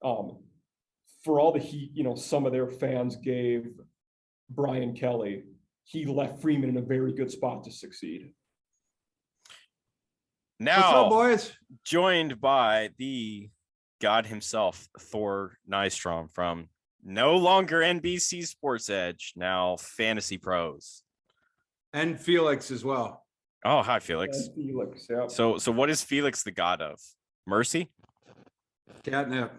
for all the heat, some of their fans gave Brian Kelly, he left Freeman in a very good spot to succeed. Now, what's up, boys? Joined by the God himself, Thor Nystrom, from no longer NBC Sports Edge, now FantasyPros. And Felix as well. Oh, hi, Felix. And Felix, yeah. So what is Felix the god of? Mercy? Catnip.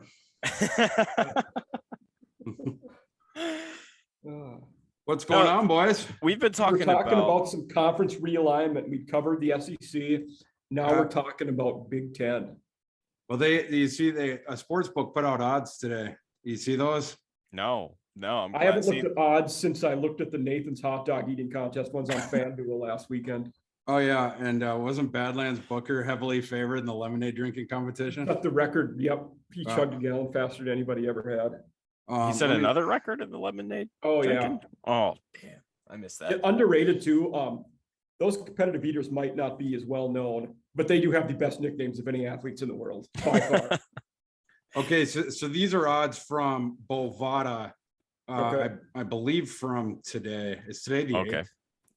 What's going on, boys? We've been talking about some conference realignment. We covered the SEC. Now we're talking about Big Ten. Well, a sports book put out odds today. You see those? No. I haven't looked at odds since I looked at the Nathan's hot dog eating contest ones on FanDuel last weekend. Oh yeah, and wasn't Badlands Booker heavily favored in the lemonade drinking competition? Got the record. Yep, he chugged a gallon faster than anybody ever had. He set another record in the lemonade. Oh drinking? Yeah. Oh damn, I missed that. Underrated too. Those competitive eaters might not be as well known, but they do have the best nicknames of any athletes in the world by far. Okay, so these are odds from Bovada. Okay. I believe from today. Is today the 8th?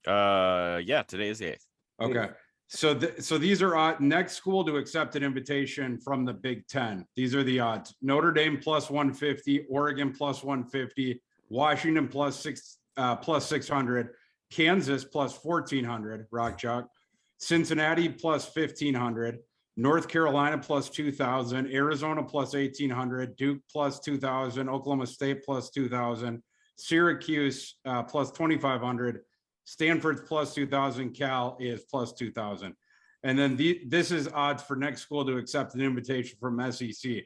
Okay. Yeah, today is the 8th. Okay. So these are odds. Next school to accept an invitation from the Big Ten. These are the odds. Notre Dame plus 150, Oregon plus 150, Washington plus 600, Kansas plus 1400, Rock Chalk, Cincinnati plus 1500, North Carolina plus 2,000, Arizona plus 1,800, Duke plus 2,000, Oklahoma State plus 2,000, Syracuse plus 2,500, Stanford's plus 2,000, Cal is plus 2,000. And then this is odds for next school to accept an invitation from SEC.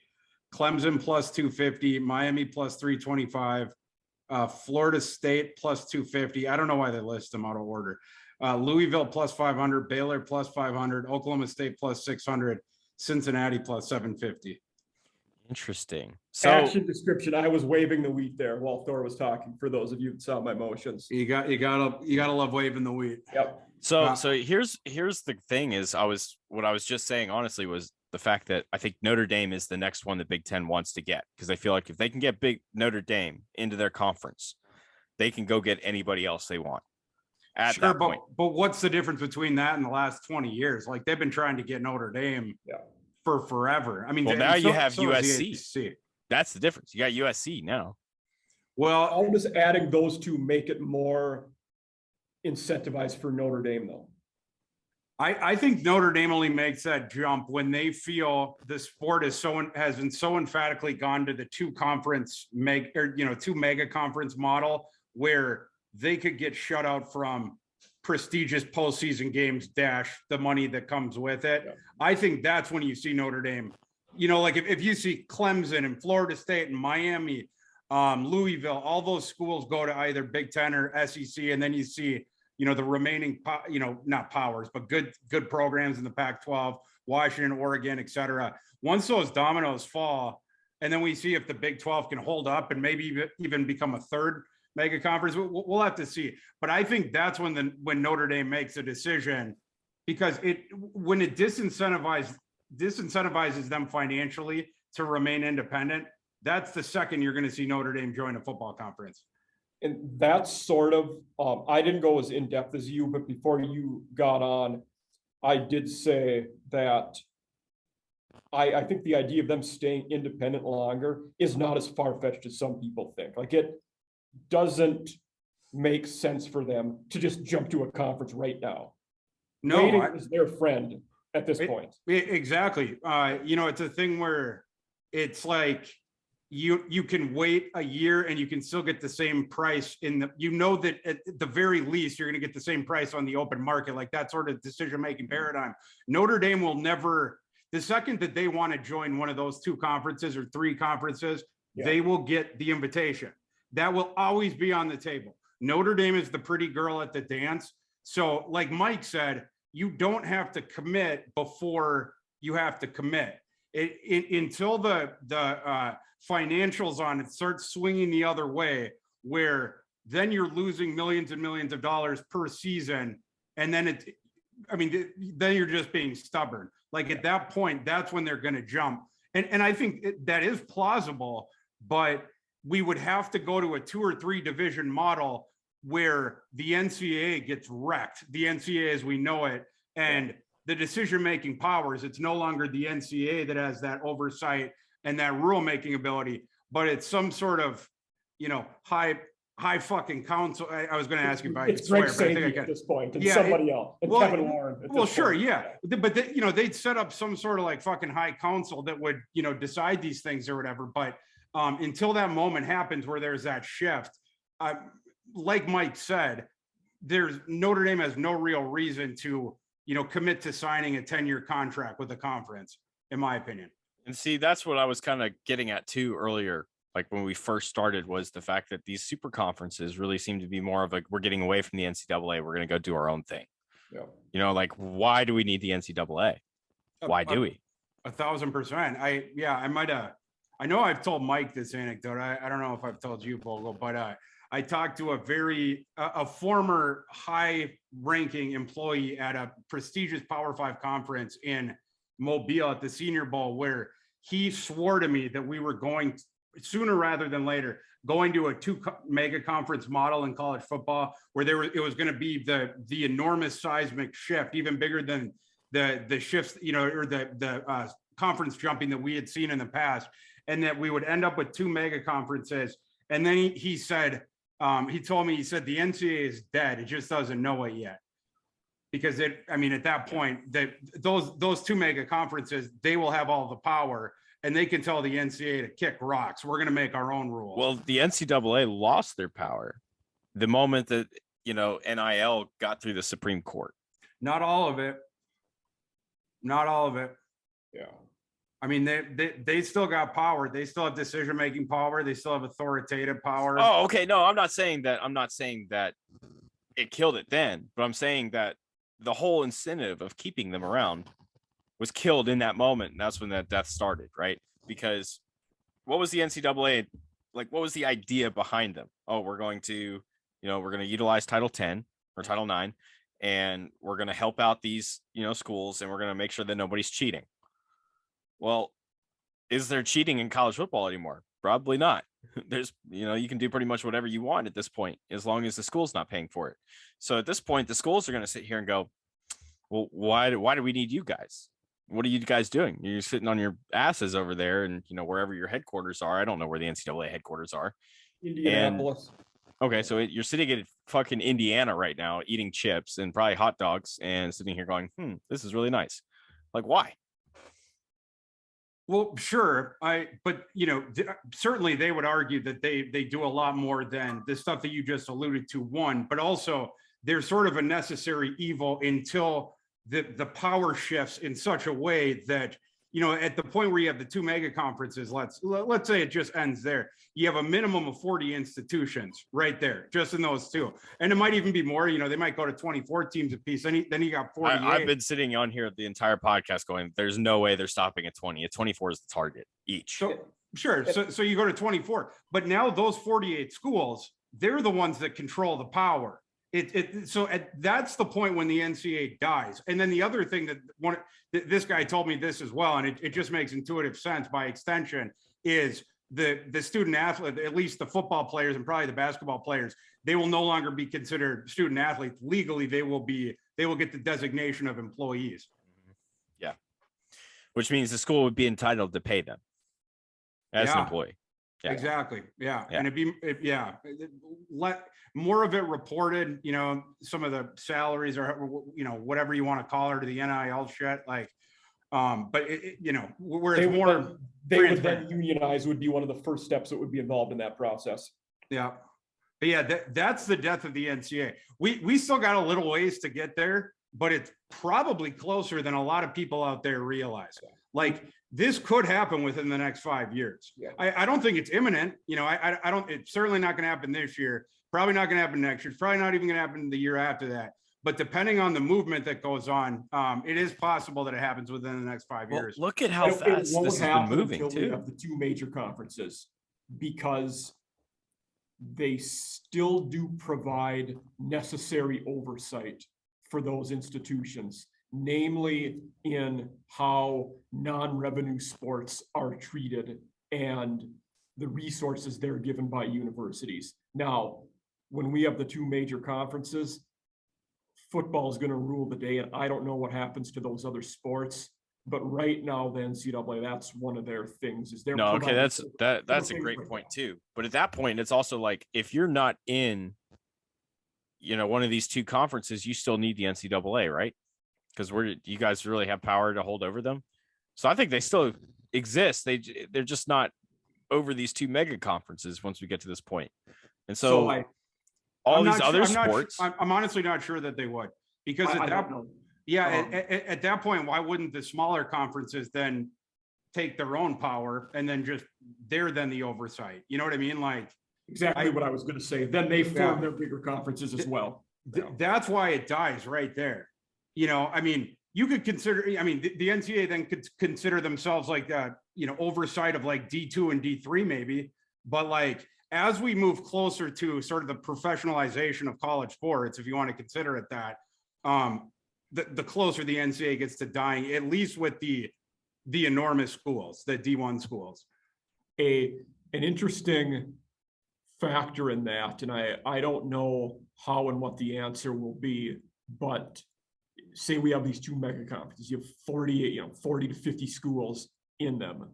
Clemson plus 250, Miami plus 325, Florida State plus 250. I don't know why they list them out of order. Louisville plus 500, Baylor plus 500, Oklahoma State plus 600, Cincinnati plus 750. Interesting. So Action description. I was waving the wheat there while Thor was talking. For those of you that saw my motions. You gotta love waving the wheat. Yep. So here's the thing is what I was just saying honestly was the fact that I think Notre Dame is the next one the Big Ten wants to get, because I feel like if they can get big Notre Dame into their conference, they can go get anybody else they want. At Sure, that point. but what's the difference between that and the last 20 years? Like they've been trying to get Notre Dame for forever. I mean, well, now you have so USC. That's the difference. You got USC now. Well, How does adding those two make it more incentivized for Notre Dame, though? I think Notre Dame only makes that jump when they feel the sport has been so emphatically gone to the two mega conference model where they could get shut out from prestigious postseason games - the money that comes with it. Yeah. I think that's when you see Notre Dame, like if you see Clemson and Florida State and Miami, Louisville, all those schools go to either Big Ten or SEC. And then you see, the remaining, not powers, but good programs in the Pac-12, Washington, Oregon, et cetera. Once those dominoes fall, and then we see if the Big 12 can hold up and maybe even become a third mega conference, we'll have to see. But I think that's when Notre Dame makes a decision, because when it disincentivizes them financially to remain independent, that's the second you're going to see Notre Dame join a football conference. And that's sort of, I didn't go as in-depth as you, but before you got on, I did say that I think the idea of them staying independent longer is not as far-fetched as some people think. Like, it doesn't make sense for them to just jump to a conference right now. No, waiting is their friend at this point. Exactly. It's a thing where it's like you can wait a year and you can still get the same price that at the very least you're going to get the same price on the open market, like that sort of decision-making paradigm. Notre Dame will never, the second that they want to join one of those two conferences or three conferences, they will get the invitation. That will always be on the table. Notre Dame is the pretty girl at the dance. So like Mike said, you don't have to commit before you have to commit. Until the financials on it start swinging the other way, where then you're losing millions and millions of dollars per season. And then then you're just being stubborn. Like at that point, that's when they're going to jump. And I think that is plausible, but we would have to go to a 2 or 3 division model where the NCAA gets wrecked, the NCAA as we know it, and the decision-making powers, it's no longer the NCAA that has that oversight and that rule-making ability, but it's some sort of, high fucking council. I was going to ask you if I could swear, but I think I can. At this point, and somebody else, and Kevin Warren. Well, sure, but they'd set up some sort of like fucking high council that would, decide these things or whatever. But until that moment happens where there's that shift, like Mike said, Notre Dame has no real reason to, commit to signing a 10-year contract with the conference, in my opinion. And see, that's what I was kind of getting at too earlier. Like when we first started, was the fact that these super conferences really seem to be more of we're getting away from the NCAA. We're going to go do our own thing. Yeah. Like, why do we need the NCAA? Why do we? 1,000%. I know I've told Mike this anecdote. I don't know if I've told you, Vogel, but I talked to a former high-ranking employee at a prestigious Power 5 conference in Mobile at the Senior Bowl, where he swore to me that we were going sooner rather than later going to a 2 mega conference model in college football, where it was going to be the enormous seismic shift, even bigger than the shifts, or the conference jumping that we had seen in the past, and that we would end up with 2 mega conferences. And then he told me, the NCAA is dead. It just doesn't know it yet. because I mean, at that point, those two mega conferences, they will have all the power and they can tell the NCAA to kick rocks. We're going to make our own rules. Well, the NCAA lost their power the moment that, NIL got through the Supreme Court. Not all of it. Not all of it. Yeah. I mean, they still got power. They still have decision-making power. They still have authoritative power. Oh, okay. No, I'm not saying that it killed it then, but I'm saying that the whole incentive of keeping them around was killed in that moment. And that's when that death started, right? Because what was the NCAA, like, what was the idea behind them? Oh, we're going to utilize Title 10 or Title 9, and we're going to help out these, schools, and we're going to make sure that nobody's cheating. Well, is there cheating in college football anymore? Probably not. There's, you can do pretty much whatever you want at this point, as long as the school's not paying for it. So at this point, the schools are going to sit here and go, well, why do we need you guys? What are you guys doing? You're sitting on your asses over there, and wherever your headquarters are. I don't know where the NCAA headquarters are. Indianapolis. Okay, so you're sitting in fucking Indiana right now, eating chips and probably hot dogs, and sitting here going, this is really nice. Like, why? Well, sure. But certainly they would argue that they do a lot more than the stuff that you just alluded to, one, but also they're sort of a necessary evil until the power shifts in such a way that, at the point where you have the two mega conferences, let's say it just ends there. You have a minimum of 40 institutions right there, just in those two. And it might even be more, they might go to 24 teams apiece. Then you got 48. I've been sitting on here the entire podcast going, there's no way they're stopping at 20. At 24 is the target each. So sure. So you go to 24, but now those 48 schools, they're the ones that control the power. That's the point when the NCAA dies. And then the other thing that this guy told me this as well, and it just makes intuitive sense by extension, is the student athlete, at least the football players and probably the basketball players, they will no longer be considered student athletes. Legally, they will get the designation of employees. Yeah. Which means the school would be entitled to pay them as an employee. Yeah. Exactly. Yeah. And let more of it reported, some of the salaries or, whatever you want to call her, to the NIL shit. Like, but where it's more, they would then unionize would be one of the first steps that would be involved in that process. Yeah. But yeah, that's the death of the NCAA. We still got a little ways to get there, but it's probably closer than a lot of people out there realize. Like, this could happen within the next 5 years. Yeah. I don't think it's imminent. I don't, it's certainly not going to happen this year. Probably not going to happen next year. It's probably not even going to happen the year after that. But depending on the movement that goes on, it is possible that it happens within the next 5 years. Look at how fast this has been moving too. We have the two major conferences, because they still do provide necessary oversight for those institutions, namely in how non-revenue sports are treated and the resources they're given by universities. Now, when we have the two major conferences, football is going to rule the day, and I don't know what happens to those other sports. But right now, the NCAA, that's one of their things. Is no, okay, that's a great point too. But at that point, it's also like, if you're not in, one of these two conferences, you still need the NCAA, right? Because you guys really have power to hold over them. So I think they still exist. They're just not over these two mega conferences once we get to this point. And so all these other sports, I'm honestly not sure that they would, because at that point, why wouldn't the smaller conferences then take their own power and then they're the oversight? You know what I mean? Like, exactly what I was going to say. Then they form their bigger conferences as well. That's why it dies right there. I mean, you could consider, the NCAA then could consider themselves like, oversight of like D2 and D3 maybe, but like, as we move closer to sort of the professionalization of college sports, if you want to consider it that, the closer the NCAA gets to dying, at least with the enormous schools, the D1 schools. An interesting factor in that, and I don't know how and what the answer will be, but say we have these two mega conferences, you have 40 to 50 schools in them.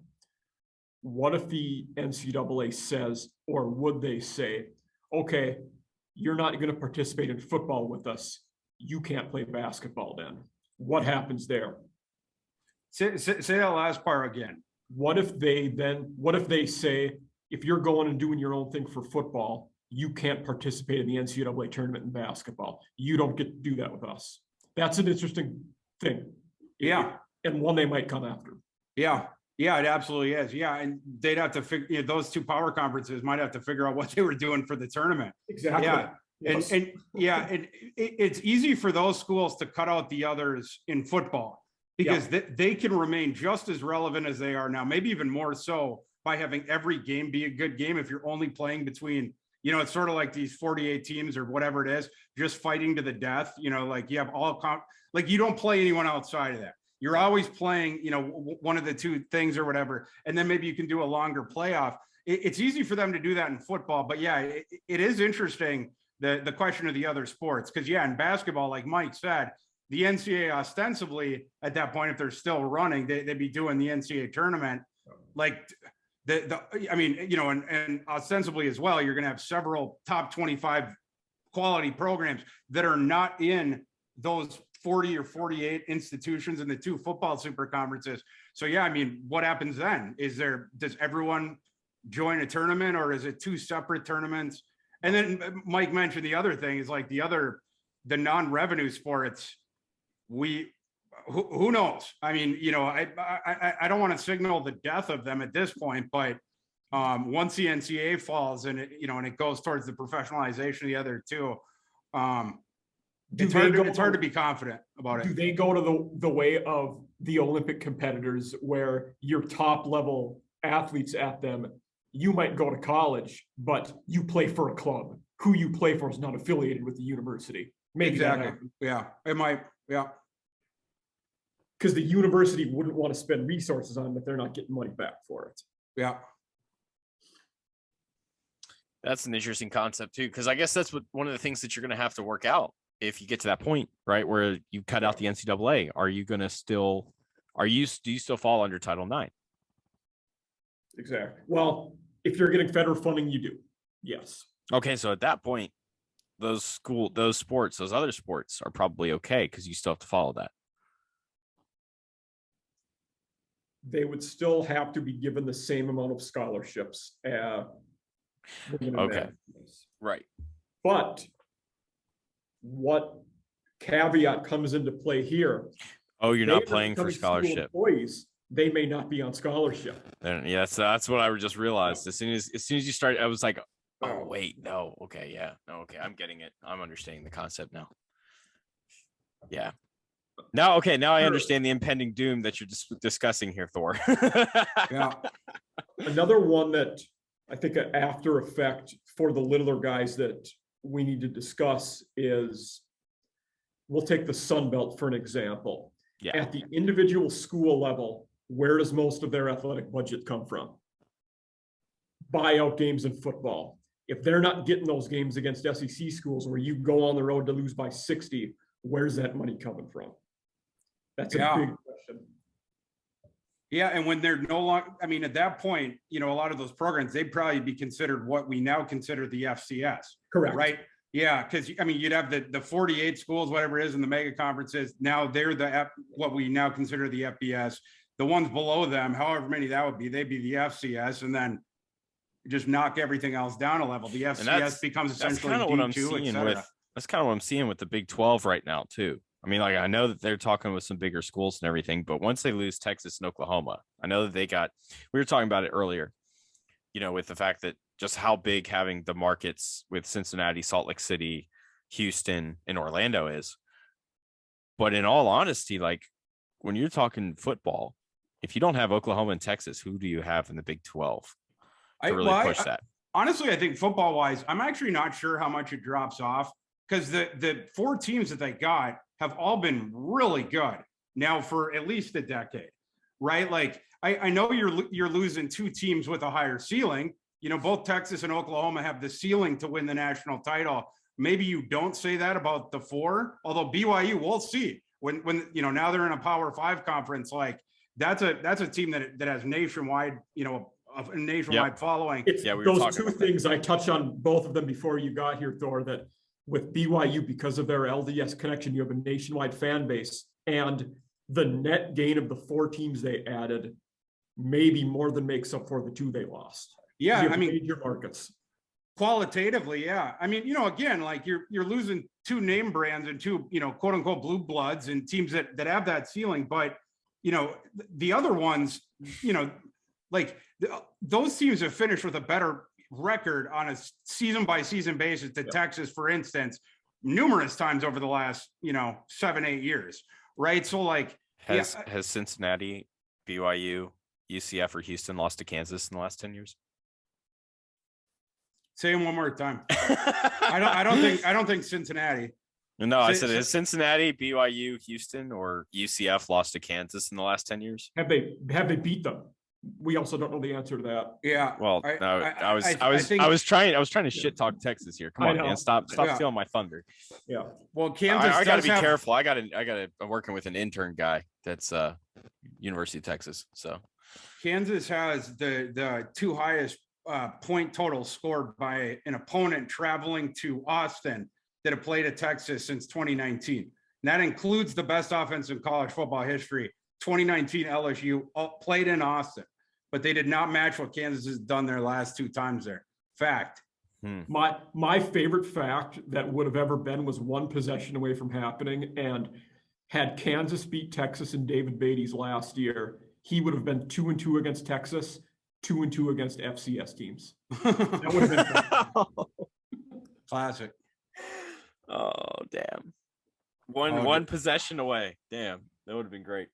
What if the NCAA says, or would they say, okay, you're not going to participate in football with us. you can't play basketball then. What happens there? Say that last part again. What if they say, if you're going and doing your own thing for football, you can't participate in the NCAA tournament in basketball. You don't get to do that with us. That's an interesting thing. Yeah. And one they might come after. Yeah. Yeah, it absolutely is. Yeah. And they'd have to figure, those two power conferences might have to figure out what they were doing for the tournament. Exactly. Yeah. Yes. And yeah, it's easy for those schools to cut out the others in football because they can remain just as relevant as they are now, maybe even more so by having every game be a good game. If you're only playing between, it's sort of like these 48 teams or whatever it is, just fighting to the death, like you have like you don't play anyone outside of that. You're always playing, one of the two things or whatever, and then maybe you can do a longer playoff. It's easy for them to do that in football, but yeah, it is interesting, the question of the other sports. Because yeah, in basketball, like Mike said, the NCAA ostensibly at that point, if they're still running, they'd be doing the NCAA tournament. Like and ostensibly as well, you're going to have several top 25 quality programs that are not in those 40 or 48 institutions in the two football super conferences. So yeah, what happens then? Does everyone join a tournament, or is it two separate tournaments? And then Mike mentioned the other thing is like the non-revenue sports. Who knows? I don't want to signal the death of them at this point, but once the NCAA falls and it goes towards the professionalization of the other two, it's hard to be confident about it. Do they go to the way of the Olympic competitors where your top level athletes at them, you might go to college, but you play for a club. Who you play for is not affiliated with the university. Maybe exactly. Yeah, it might. Yeah. Because the university wouldn't want to spend resources on them if they're not getting money back for it. Yeah. That's an interesting concept too, because I guess that's one of the things that you're going to have to work out if you get to that point, right, where you cut out the NCAA. Are you going to do you still fall under Title IX? Exactly. Well, if you're getting federal funding, you do. Yes. Okay, so at that point, those other sports are probably okay because you still have to follow that. They would still have to be given the same amount of scholarships. Okay. Right. But what caveat comes into play here? Oh, you're not playing for scholarship. Employees, they may not be on scholarship. And yes, that's what I just realized. As soon as you started, I was like, oh wait, no, okay, yeah, no, okay, I'm getting it. I'm understanding the concept now. Yeah. Now, okay, now I understand the impending doom that you're discussing here, Thor. Yeah. Another one that I think an after effect for the littler guys that we need to discuss is, we'll take the Sun Belt for an example. Yeah. At the individual school level, where does most of their athletic budget come from? Buyout games in football. If they're not getting those games against SEC schools where you go on the road to lose by 60, where's that money coming from? That's a big question. Yeah, and when they're no longer, at that point, a lot of those programs, they'd probably be considered what we now consider the FCS. Correct. Right? Yeah, because you'd have the 48 schools, whatever it is, in the mega conferences. Now they're what we now consider the FBS. The ones below them, however many that would be, they'd be the FCS, and then just knock everything else down a level. The FCS becomes essentially D2, that's kind of what I'm seeing with the Big 12 right now too. I know that they're talking with some bigger schools and everything, but once they lose Texas and Oklahoma, I know that we were talking about it earlier, with the fact that just how big having the markets with Cincinnati, Salt Lake City, Houston, and Orlando is. But in all honesty, like when you're talking football, if you don't have Oklahoma and Texas, who do you have in the Big 12 to really push that? Honestly, I think football wise, I'm actually not sure how much it drops off, because the four teams that they got have all been really good now for at least a decade, right? Like I know you're losing two teams with a higher ceiling. Both Texas and Oklahoma have the ceiling to win the national title. Maybe you don't say that about the four, although BYU, we'll see when now they're in a Power 5 conference. Like that's a team that has nationwide, a nationwide following. Those two things I touched on both of them before you got here, Thor, that with BYU, because of their LDS connection, you have a nationwide fan base, and the net gain of the 4 teams they added maybe more than makes up for the 2 they lost. Yeah, You have I mean, major markets. qualitatively, yeah. I mean, again, like you're losing 2 name brands and 2, quote unquote blue bloods and teams that have that ceiling. But, the other ones, like those teams have finished with a better record on a season by season basis to Texas, for instance, numerous times over the last, 7-8 years. Right. So like, has Cincinnati, BYU, UCF, or Houston lost to Kansas in the last 10 years? Say them one more time. I don't think Cincinnati. No, I said has Cincinnati, BYU, Houston, or UCF lost to Kansas in the last 10 years? Have they beat them? We also don't know the answer to that. Yeah. Well, I was trying to shit talk Texas here. Come on, man. Stop stealing my thunder. Yeah. Well, Kansas. I gotta be careful. I'm working with an intern guy that's University of Texas. So Kansas has the 2 highest point total scored by an opponent traveling to Austin that have played at Texas since 2019. And that includes the best offense in college football history. 2019 LSU played in Austin, but they did not match what Kansas has done their last 2 times there. Fact. My favorite fact that would have ever been was 1 possession away from happening, and had Kansas beat Texas in David Beatty's last year, he would have been 2-2 against Texas, 2-2 against FCS teams. That would have been classic. Oh, damn. One possession away. Damn, that would have been great.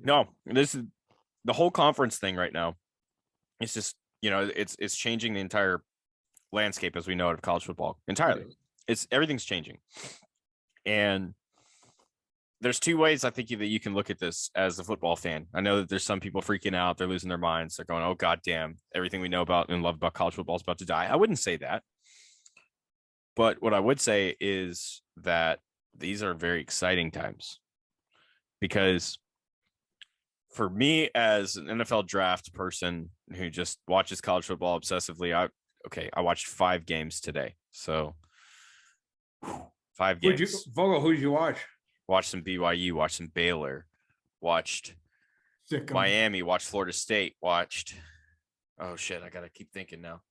No, this is the whole conference thing right now. It's just, it's changing the entire landscape as we know it of college football entirely. Everything's changing. And there's 2 ways I think that you can look at this as a football fan. I know that there's some people freaking out. They're losing their minds. They're going, oh, God damn, everything we know about and love about college football is about to die. I wouldn't say that. But what I would say is that these are very exciting times, because for me as an NFL draft person who just watches college football obsessively, I watched 5 games today. So 5 games. Vogel, who did you watch? Watched some BYU, watched some Baylor, watched Miami, watched Florida State, watched. Oh shit! I gotta keep thinking now.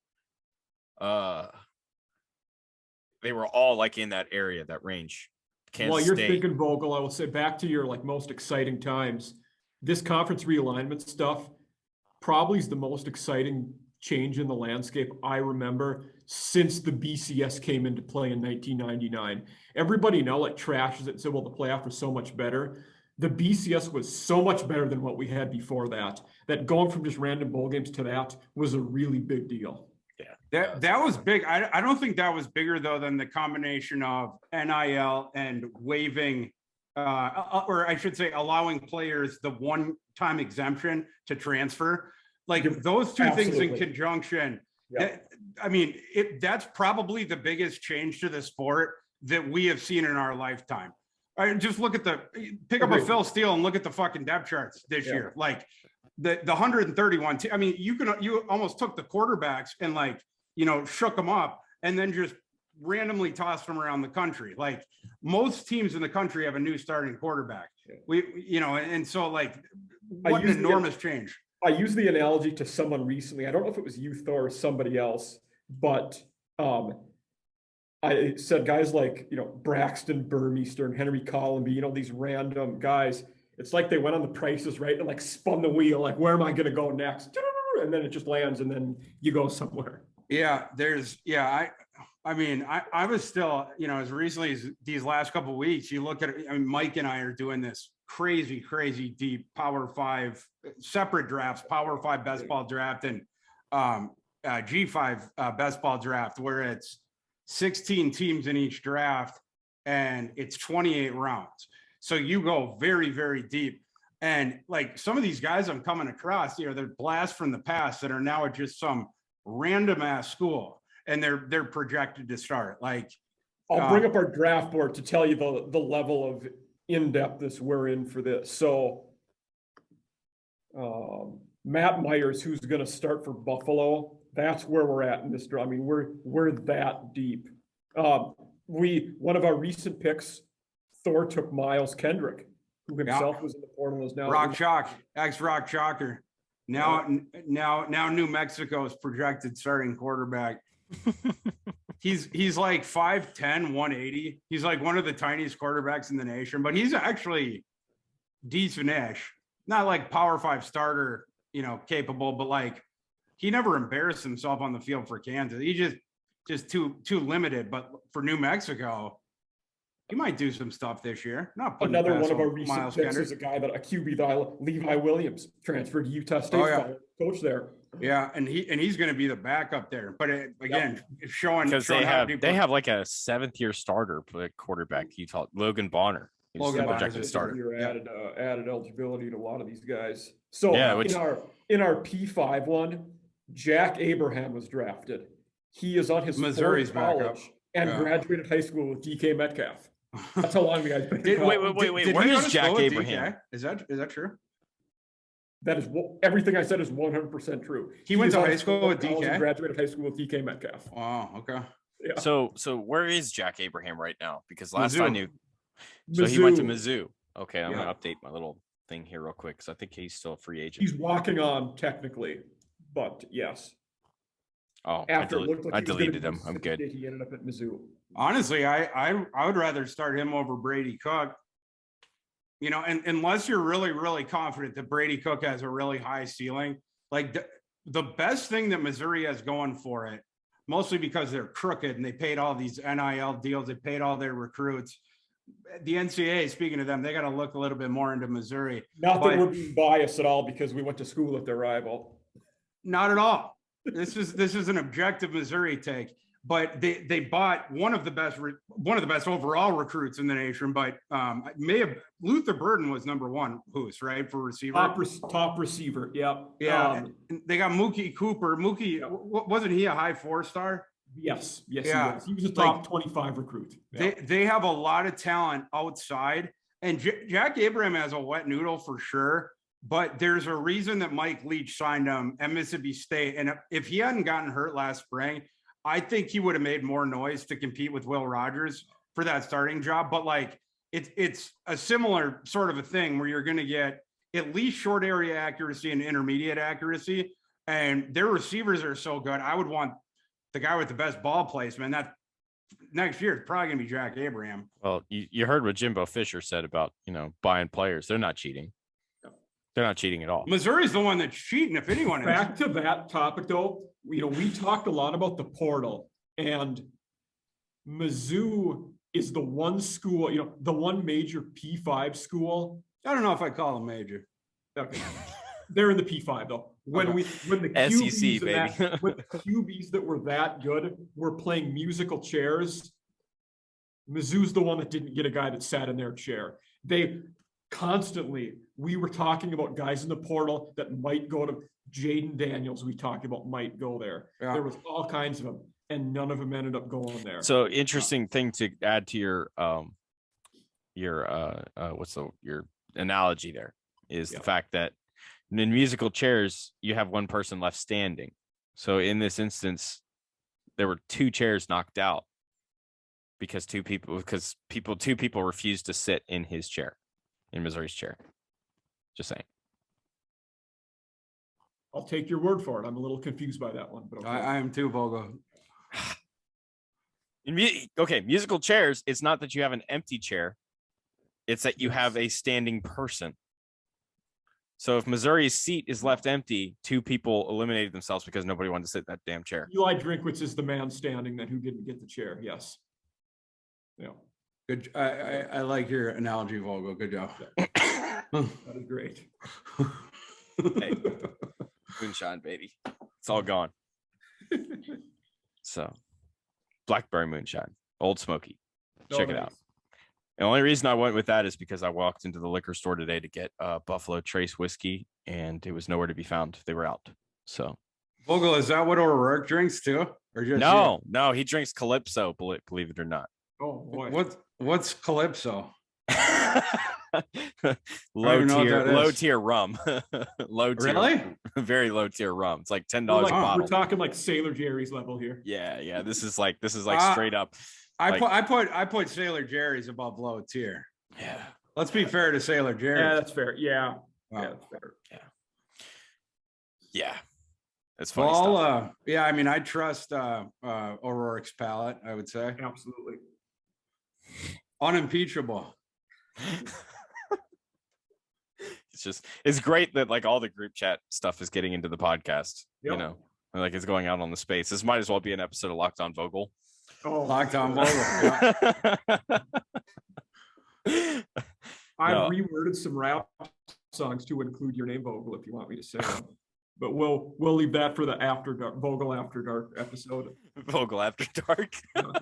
They were all like in that area, that range. While you're thinking, Vogel, I will say back to your most exciting times. This conference realignment stuff probably is the most exciting change in the landscape I remember since the BCS came into play in 1999. Everybody now trashes it and said, well, the playoff was so much better. The BCS was so much better than what we had before that going from just random bowl games to that was a really big deal. Yeah, that was big. I don't think that was bigger though than the combination of NIL and waiving, or I should say allowing players the one-time exemption to transfer. Like those 2 things in conjunction, that's probably the biggest change to the sport that we have seen in our lifetime. Just look at pick up a Phil Steele and look at the fucking depth charts this year. Like the 131. You almost took the quarterbacks and shook them up and then just randomly tossed them around the country. Like most teams in the country have a new starting quarterback. And so what an enormous change. I used the analogy to someone recently. I don't know if it was you, Thor, or somebody else, but I said guys like, Braxton Burmeister and Henry Columby, these random guys. It's like they went on the prices, right? And spun the wheel, where am I going to go next? And then it just lands and then you go somewhere. Yeah, I was still, as recently as these last couple of weeks, you look at it, Mike and I are doing this crazy deep Power 5 separate drafts, Power 5 best ball draft and G5 best ball draft, where it's 16 teams in each draft and it's 28 rounds. So you go very, very deep. And some of these guys I'm coming across, they're blasts from the past that are now at just some random ass school and they're projected to start. I'll bring up our draft board to tell you the level of in-depthness we're in for this. So Matt Myers, who's going to start for Buffalo, That's where we're at in this draw. I mean, we're that deep. One of our recent picks, Thor took Miles Kendrick, who himself was in the portal, is now Rock Chalk, ex-Rock Chalker. Now New Mexico's projected starting quarterback. He's like 5'10", 180. He's like one of the tiniest quarterbacks in the nation, but he's actually decent-ish. Not like Power 5 starter, capable, but like he never embarrassed himself on the field for Kansas. He just too limited. But for New Mexico, he might do some stuff this year. Not another one of our recent picks is a guy that a QB, Levi Williams, transferred to Utah State, coach there. Yeah, and he's going to be the backup there. But it's showing because they have like a 7th-year starter quarterback. Utah, Logan Bonner. Logan Bonner projected starter. Added eligibility to a lot of these guys. So in our P5 one, Jack Abraham was drafted. He is on his Missouri's backup and graduated high school with DK Metcalf. That's how long the guy's been. Wait. Where is Jack Abraham? Is that true? That is everything I said is 100% true. He went to high school with DK. Graduated high school with DK Metcalf. Wow. Okay. Yeah. So where is Jack Abraham right now? Because last Mizzou. I knew, so he went to Mizzou. Okay, I'm gonna update my little thing here real quick because I think he's still a free agent. He's walking on technically, but yes. Oh, I deleted him. I'm good. He ended up at Mizzou. Honestly, I would rather start him over Brady Cook. And unless you're really, really confident that Brady Cook has a really high ceiling, like the best thing that Missouri has going for it, mostly because they're crooked and they paid all these NIL deals, they paid all their recruits. The NCAA, speaking of them, they got to look a little bit more into Missouri. Not that we're being biased at all because we went to school with their rival. Not at all. This is an objective Missouri take, but they bought one of the best overall recruits in the nation. But Luther Burden was number one, right, for receiver, top receiver. Yep. Yeah. They got Mookie Cooper. Wasn't he a high 4-star? Yes. Yeah. He was a top 25 recruit. Yeah. They have a lot of talent outside, and Jack Abraham has a wet noodle for sure. But there's a reason that Mike Leach signed him at Mississippi State. And if he hadn't gotten hurt last spring, I think he would have made more noise to compete with Will Rogers for that starting job. But like it's a similar sort of a thing where you're going to get at least short area accuracy and intermediate accuracy. And their receivers are so good. I would want the guy with the best ball placement. That next year, it's probably going to be Jack Abraham. Well, you heard what Jimbo Fisher said about, buying players. They're not cheating. They're not cheating at all. Missouri's the one that's cheating, if anyone is. Back to that topic, though, we talked a lot about the portal, and Mizzou is the one school, the one major P5 school. I don't know if I call them major. Okay. They're in the P5 though. When the QBs SEC, baby. when the QBs that were that good were playing musical chairs, Mizzou's the one that didn't get a guy that sat in their chair. We were talking about guys in the portal that might go to Jaden Daniels. We talked about might go there. Yeah. There was all kinds of them, and none of them ended up going there. So interesting thing to add to your analogy there is the fact that in musical chairs you have one person left standing. So in this instance, there were 2 chairs knocked out because two people refused to sit in his chair, in Missouri's chair. Just saying. I'll take your word for it. I'm a little confused by that one, but okay. I am too, Vogel. Okay, musical chairs. It's not that you have an empty chair; it's that you have a standing person. So if Missouri's seat is left empty, 2 people eliminated themselves because nobody wanted to sit in that damn chair. Eli Drinkwitz is the man standing then who didn't get the chair. Yes. Yeah. Good. I like your analogy, Vogel. Good job. That is great. Hey, moonshine, baby. It's all gone. So, Blackberry moonshine, Old Smoky. Check it out. The only reason I went with that is because I walked into the liquor store today to get Buffalo Trace whiskey, and it was nowhere to be found. They were out. So, Vogel, is that what O'Rourke drinks too, or just no, he drinks Calypso. Believe it or not. Oh boy, what's Calypso? even know what that low is. tier rum. Low tier, Really? very low tier rum. It's like $10 We're a bottle. we're talking like Sailor Jerry's level here. Yeah. This is like Ah, straight up. I Like- put Sailor Jerry's above low tier. Yeah. Let's be fair to Sailor Yeah, Jerry's. that's fair. Yeah. Wow. Yeah, that's fair. Yeah. It's funny Well, stuff. yeah, I mean, I trust O'Rourke's palate, I would say. Absolutely. Unimpeachable. It's great that like all the group chat stuff is getting into the podcast. You Yep. know, like it's going out on the space. This might as well be an episode of Locked On Vogel. Oh, Locked on sure. Vogel. Yeah. I've No. reworded some rap songs to include your name, Vogel, if you want me to say them. But we'll leave that for the After Dark, Vogel After Dark episode. Vogel After Dark. Yeah.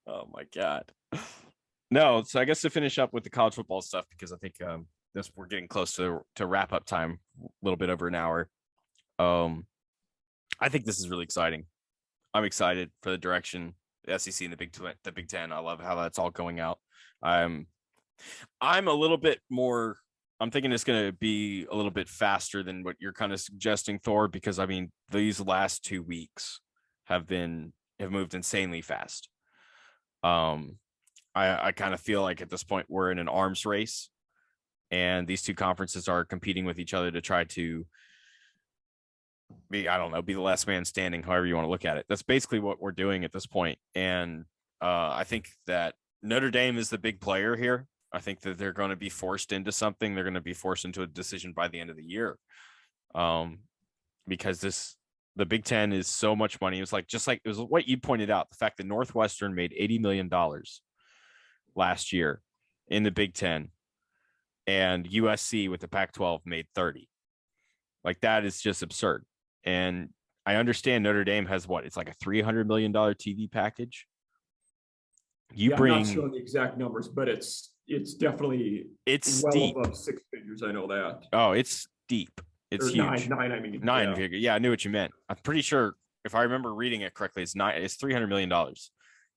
Oh my god. No, so I guess to finish up with the college football stuff, because I think we're getting close to wrap up time, a little bit over an hour. I think this is really exciting. I'm excited for the direction the SEC and the Big Ten. I love how that's all going out. I'm a little bit more. I'm thinking it's going to be a little bit faster than what you're kind of suggesting, Thor, because I mean these last 2 weeks have moved insanely fast. I kind of feel like at this point we're in an arms race, and these two conferences are competing with each other to try to be the last man standing, however you want to look at it. That's basically what we're doing at this point. And I think that Notre Dame is the big player here. I think that they're going to be forced into something. They're going to be forced into a decision by the end of the year. Because the Big Ten is so much money. It was what you pointed out, the fact that Northwestern made $80 million last year in the Big Ten, and USC with the Pac-12 made 30. Like, that is just absurd. And I understand Notre Dame has it's like a $300 million TV package. I'm not sure the exact numbers, but it's definitely well steep. above six figures. I know that. Oh, it's deep. It's Or huge. Nine. I mean, Nine yeah. figure. Yeah, I knew what you meant. I'm pretty sure if I remember reading it correctly, it's $300 million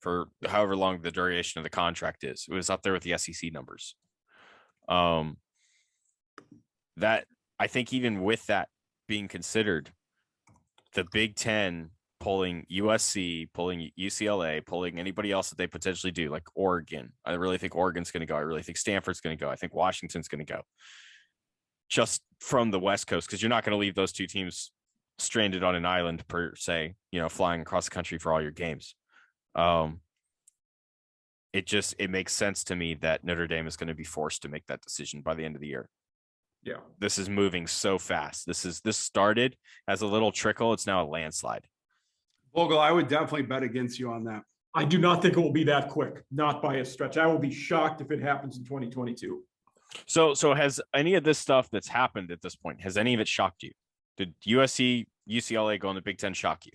for however long the duration of the contract is. It was up there with the SEC numbers. That I think even with that being considered, the Big Ten pulling USC, pulling UCLA, pulling anybody else that they potentially do, like Oregon. I really think Oregon's going to go. I really think Stanford's going to go. I think Washington's going to go. Just from the West Coast, because you're not going to leave those two teams stranded on an island per se, flying across the country for all your games. It makes sense to me that Notre Dame is going to be forced to make that decision by the end of the year. Yeah. This is moving so fast. This started as a little trickle. It's now a landslide. Vogel, I would definitely bet against you on that. I do not think it will be that quick, not by a stretch. I will be shocked if it happens in 2022. So has any of this stuff that's happened at this point, has any of it shocked you? Did USC, UCLA go in the Big Ten shock you?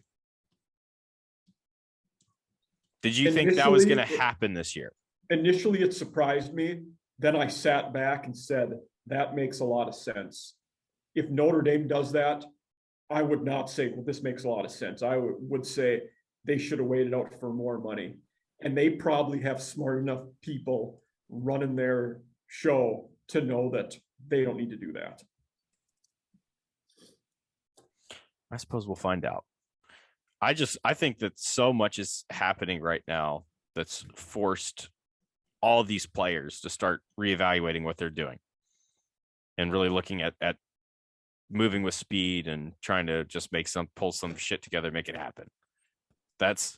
Did you think that was going to happen this year? Initially, it surprised me. Then I sat back and said, that makes a lot of sense. If Notre Dame does that, I would not say, well, this makes a lot of sense. I would say they should have waited out for more money. And they probably have smart enough people running their show to know that they don't need to do that. I suppose we'll find out. I think that so much is happening right now that's forced all these players to start reevaluating what they're doing and really looking at moving with speed and trying to just pull some shit together, make it happen. That's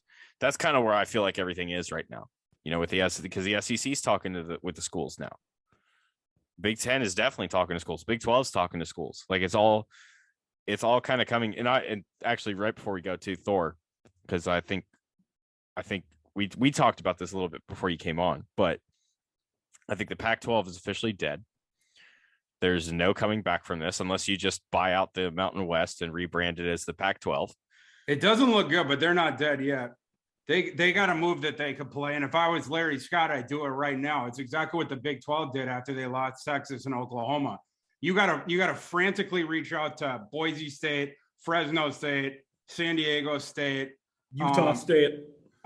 kind of where I feel like everything is right now, with the SEC, because the SEC is talking with the schools now. Big Ten is definitely talking to schools. Big 12 is talking to schools. Like it's all kind of coming. And actually right before we go to Thor, because I think we talked about this a little bit before you came on, but I think the Pac-12 is officially dead. There's no coming back from this unless you just buy out the Mountain West and rebrand it as the Pac-12. It doesn't look good, but they're not dead yet. They got a move that they could play. And if I was Larry Scott, I'd do it right now. It's exactly what the Big 12 did after they lost Texas and Oklahoma. You gotta frantically reach out to Boise State, Fresno State, San Diego State, Utah State.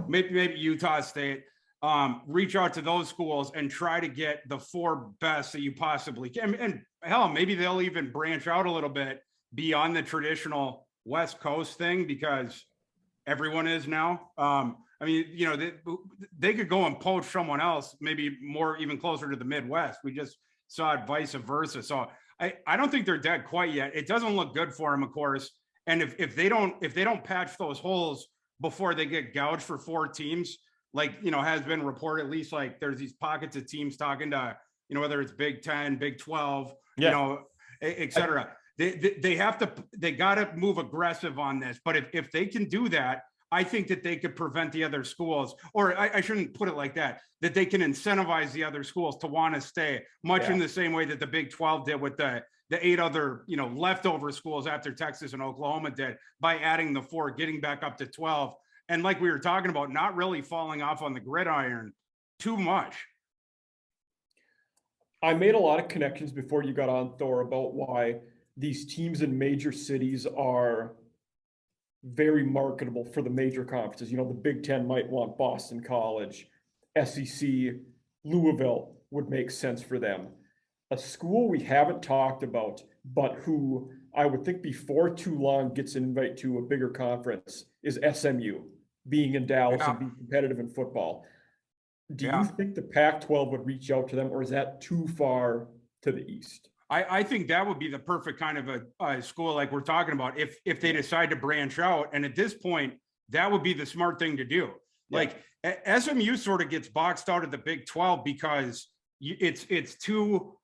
maybe Utah State. reach out to those schools and try to get the 4 best that you possibly can. And hell, maybe they'll even branch out a little bit beyond the traditional West Coast thing, because everyone is now. I mean, you know, they could go and poach someone else, maybe more even closer to the Midwest. We just saw it vice versa. So I don't think they're dead quite yet. It doesn't look good for them, of course. And if they don't patch those holes before they get gouged for 4 teams, like, you know, has been reported, at least, like there's these pockets of teams talking to, you know, whether it's Big 10, Big 12, you know, et cetera. They got to move aggressive on this. But if they can do that, I think that they could prevent the other schools, or I shouldn't put it like that they can incentivize the other schools to want to stay, much in the same way that the Big 12 did with the 8 other, you know, leftover schools after Texas and Oklahoma did, by adding the 4, getting back up to 12. And like we were talking about, not really falling off on the gridiron too much. I made a lot of connections before you got on, Thor, about why these teams in major cities are very marketable for the major conferences. You know, the Big Ten might want Boston College, SEC, Louisville would make sense for them. A school we haven't talked about, but who I would think before too long gets an invite to a bigger conference, is SMU, being in Dallas and being competitive in football. Do you think the Pac-12 would reach out to them, or is that too far to the east? I think that would be the perfect kind of a school like we're talking about, if they decide to branch out. And at this point, that would be the smart thing to do. Yeah. Like SMU sort of gets boxed out of the Big 12 because it's too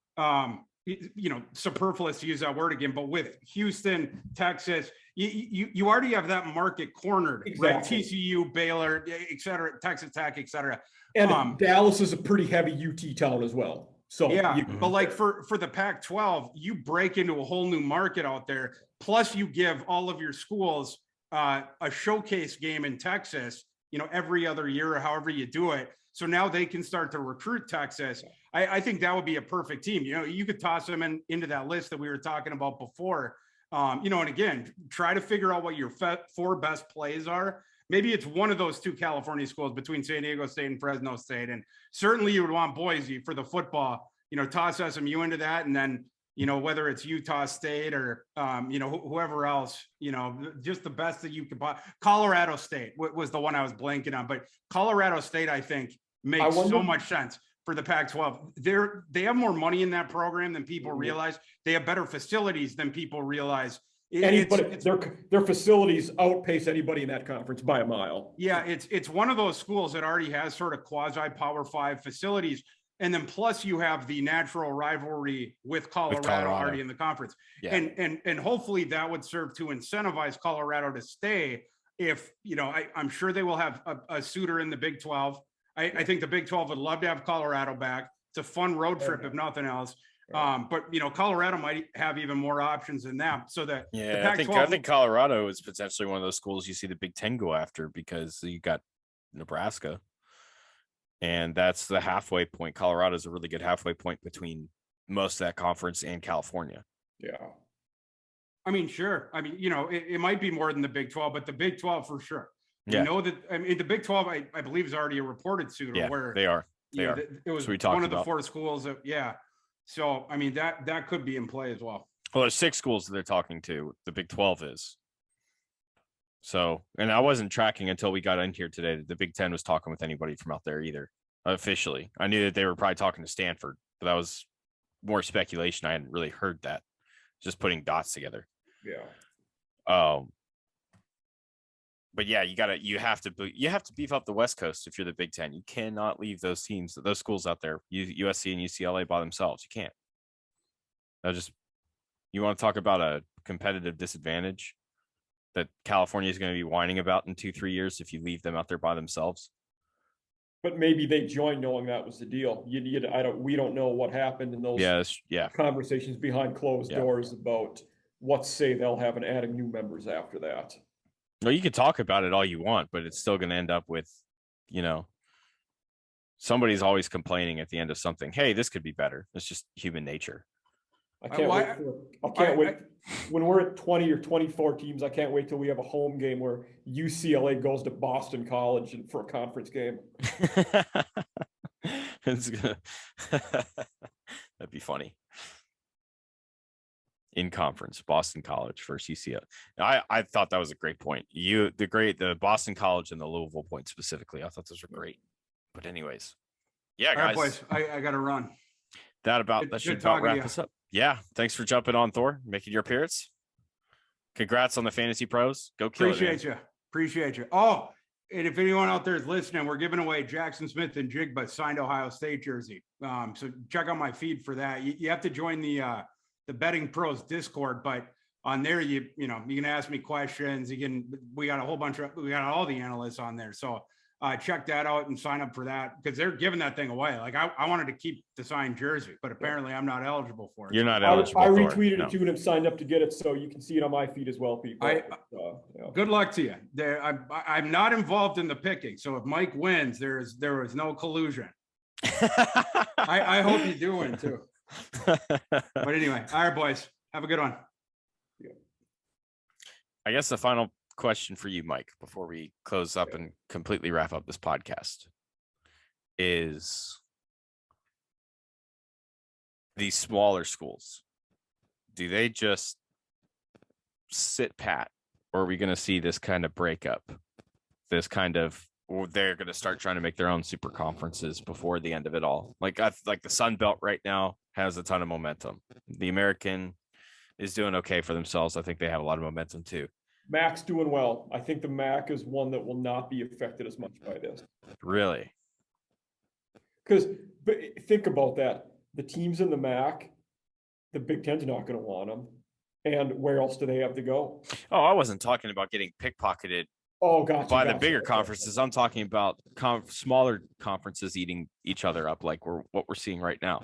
you know, superfluous to use that word again. But with Houston, Texas, you already have that market cornered, exactly. Right? TCU, Baylor, et cetera, Texas Tech, et cetera. And Dallas is a pretty heavy UT town as well. So yeah, but like for the Pac-12, you break into a whole new market out there. Plus, you give all of your schools a showcase game in Texas, you know, every other year or however you do it. So now they can start to recruit Texas. I think that would be a perfect team. You know, you could toss them into that list that we were talking about before. You know, and again, try to figure out what your 4 best plays are. Maybe it's one of those 2 California schools between San Diego State and Fresno State. And certainly you would want Boise for the football, you know, toss SMU into that. And then, you know, whether it's Utah State or, you know, whoever else, you know, just the best that you could buy. Colorado State was the one I was blanking on, but Colorado State, I think, makes so much sense for the Pac-12. They have more money in that program than people realize. They have better facilities than people realize. Their facilities outpace anybody in that conference by a mile. Yeah, it's one of those schools that already has sort of quasi Power 5 facilities, and then plus you have the natural rivalry with Colorado already in the conference. Yeah. And hopefully that would serve to incentivize Colorado to stay. If, you know, I'm sure they will have a suitor in the Big 12. I think the Big 12 would love to have Colorado back. It's a fun road trip, if nothing else. But you know, Colorado might have even more options than that. So that I think Colorado is potentially one of those schools you see the Big Ten go after, because you got Nebraska, and that's the halfway point. Colorado is a really good halfway point between most of that conference and California. Yeah, I mean, sure. I mean, you know, it might be more than the Big 12, but the Big 12 for sure. You know that. I mean, the Big 12, I believe, is already a reported suitor. Yeah, where they are. It was one of the 4 schools that, So, I mean, that could be in play as well. Well, there's 6 schools that they're talking to. The Big 12 is. So, and I wasn't tracking until we got in here today that the Big 10 was talking with anybody from out there either, officially. I knew that they were probably talking to Stanford, but that was more speculation. I hadn't really heard that. Just putting dots together. Yeah. But yeah, you have to beef up the West Coast if you're the Big 10. You cannot leave those schools out there, USC and UCLA, by themselves. You can't. You want to talk about a competitive disadvantage that California is going to be whining about in 2-3 years if you leave them out there by themselves. But maybe they joined knowing that was the deal. We don't know what happened in those conversations behind closed doors about what say they'll have and adding new members after that. Well, you can talk about it all you want, but it's still going to end up with, you know, somebody's always complaining at the end of something. Hey, this could be better. It's just human nature. I can't wait. I can't wait. When we're at 20 or 24 teams, I can't wait till we have a home game where UCLA goes to Boston College and for a conference game. It's gonna that'd be funny. In conference, Boston College versus UCLA. I thought that was a great point. The Boston College and the Louisville point specifically. I thought those were great. But anyways, yeah, guys. All right, boys, I got to run. That should about wrap us up. Yeah, thanks for jumping on, Thor, making your appearance. Congrats on the Fantasy Pros. Go kill it. Appreciate you. Oh, and if anyone out there is listening, we're giving away Jackson Smith and Jigba signed Ohio State jersey. So check out my feed for that. You have to join the Betting Pros Discord, but on there you can ask me questions. We got all the analysts on there. So check that out and sign up for that because they're giving that thing away. Like I wanted to keep the signed jersey, but apparently I'm not eligible for it. You're not eligible. I retweeted it too and have signed up to get it, so you can see it on my feed as well, people. Good luck to you. I'm not involved in the picking, so if Mike wins, there is no collusion. I hope you do win too. But anyway, all right, boys, have a good one. I guess the final question for you, Mike, before we close up and completely wrap up this podcast is these smaller schools, do they just sit pat, or are we going to see this kind of breakup, or they're going to start trying to make their own super conferences before the end of it all? Like the Sun Belt right now has a ton of momentum. The American is doing okay for themselves. I think they have a lot of momentum too. MAC's doing well. I think the MAC is one that will not be affected as much by this. Really? Because think about that. The teams in the MAC, the Big Ten's not going to want them. And where else do they have to go? Oh, I wasn't talking about getting pickpocketed by the bigger conferences. I'm talking about smaller conferences eating each other up like what we're seeing right now.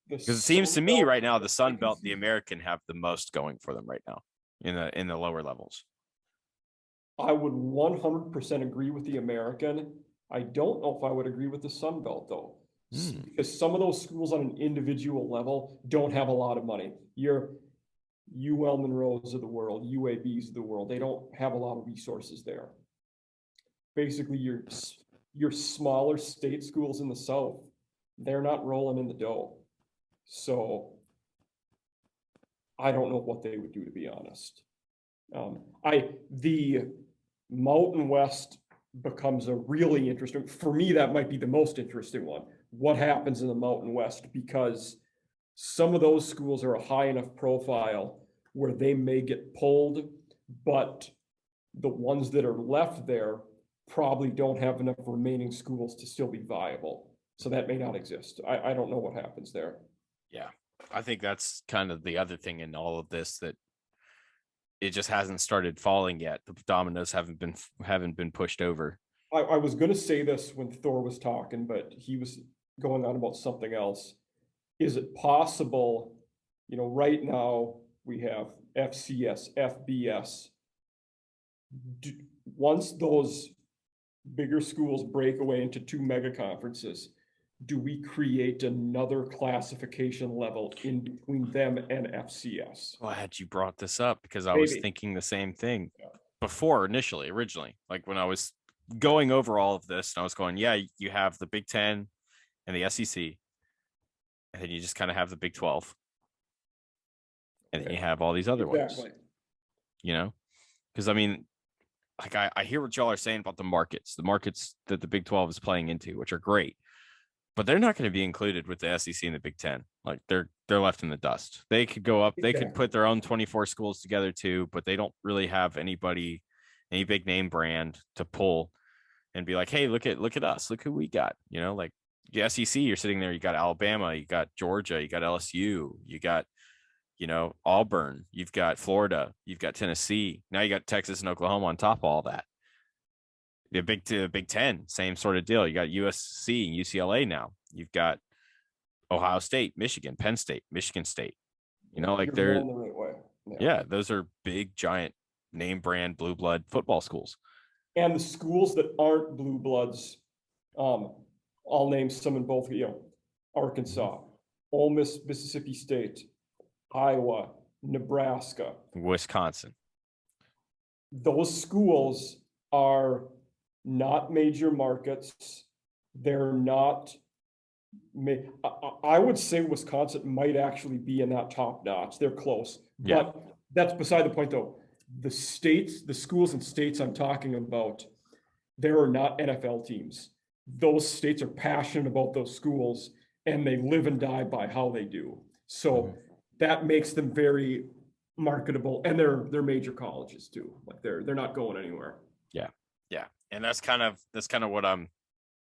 Because it seems to me right now, the Sun Belt, the American have the most going for them right now in the lower levels. I would 100% agree with the American. I don't know if I would agree with the Sun Belt though, because some of those schools on an individual level don't have a lot of money. Your UL Monroes of the world, UABs of the world, they don't have a lot of resources there. Basically, your smaller state schools in the South, they're not rolling in the dough. So I don't know what they would do, to be honest. The Mountain West becomes a really interesting, for me, that might be the most interesting one. What happens in the Mountain West? Because some of those schools are a high enough profile where they may get pulled, but the ones that are left there probably don't have enough remaining schools to still be viable. So that may not exist. I don't know what happens there. Yeah, I think that's kind of the other thing in all of this, that it just hasn't started falling yet. The dominoes haven't been pushed over. I was going to say this when Thor was talking, but he was going on about something else. Is it possible, right now we have FCS, FBS. Once those bigger schools break away into two mega conferences, do we create another classification level in between them and FCS? Glad you brought this up, because I was thinking the same thing before originally, like when I was going over all of this and I was going, yeah, you have the Big Ten and the SEC, and then you just kind of have the Big 12. And then you have all these other ones, because I mean, like I hear what y'all are saying about the markets that the Big 12 is playing into, which are great. But they're not going to be included with the SEC and the Big Ten. Like they're left in the dust. They could go up. They could put their own 24 schools together too, but they don't really have any big name brand to pull and be like, hey, look at us. Look who we got. Like the SEC, you're sitting there. You got Alabama, you got Georgia, you got LSU, you got, Auburn, you've got Florida, you've got Tennessee. Now you got Texas and Oklahoma on top of all that. The Big Ten, same sort of deal. You got USC and UCLA now. You've got Ohio State, Michigan, Penn State, Michigan State. Like they're the right way. Yeah, those are big, giant name brand blue blood football schools. And the schools that aren't blue bloods, I'll name some in both. Arkansas, Ole Miss, Mississippi State, Iowa, Nebraska. Wisconsin. Those schools are not major markets. They're not. I would say Wisconsin might actually be in that top notch. They're close, Yeah. but that's beside the point, though. The states, the schools and states I'm talking about, there are not NFL teams. Those states are passionate about those schools, and they live and die by how they do. So that makes them very marketable, and they're major colleges too. Like they're not going anywhere. Yeah. And that's kind of what I'm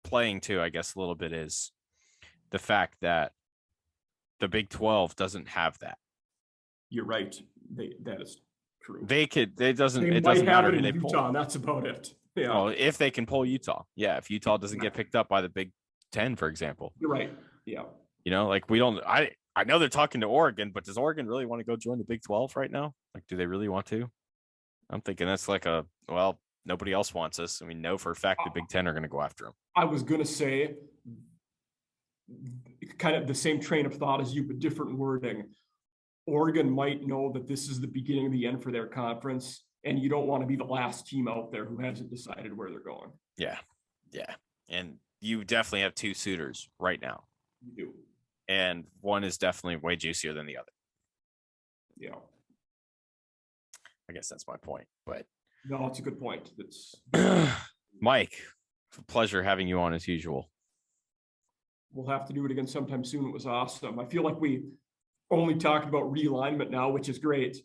playing to, I guess, a little bit, is the fact that the Big 12 doesn't have that. You're right. That is true. It doesn't might matter have who it they in pull. Utah, and that's about it. Yeah, Well, if they can pull Utah. Yeah. If Utah doesn't get picked up by the Big 10, for example. you're right. Yeah. Like I know they're talking to Oregon, but does Oregon really want to go join the Big 12 right now? Like, do they really want to? I'm thinking that's like nobody else wants us. I mean, know for a fact the Big 10 are going to go after them. I was gonna say kind of the same train of thought as you, but different wording. Oregon might know that this is the beginning of the end for their conference, and you don't want to be the last team out there who hasn't decided where they're going. Yeah. And you definitely have two suitors right now. You do. And one is definitely way juicier than the other. Yeah. I guess that's my point. But No, it's a good point. It's Mike, it's a pleasure having you on as usual. We'll have to do it again sometime soon. It was awesome. I feel like we only talked about realignment now, which is great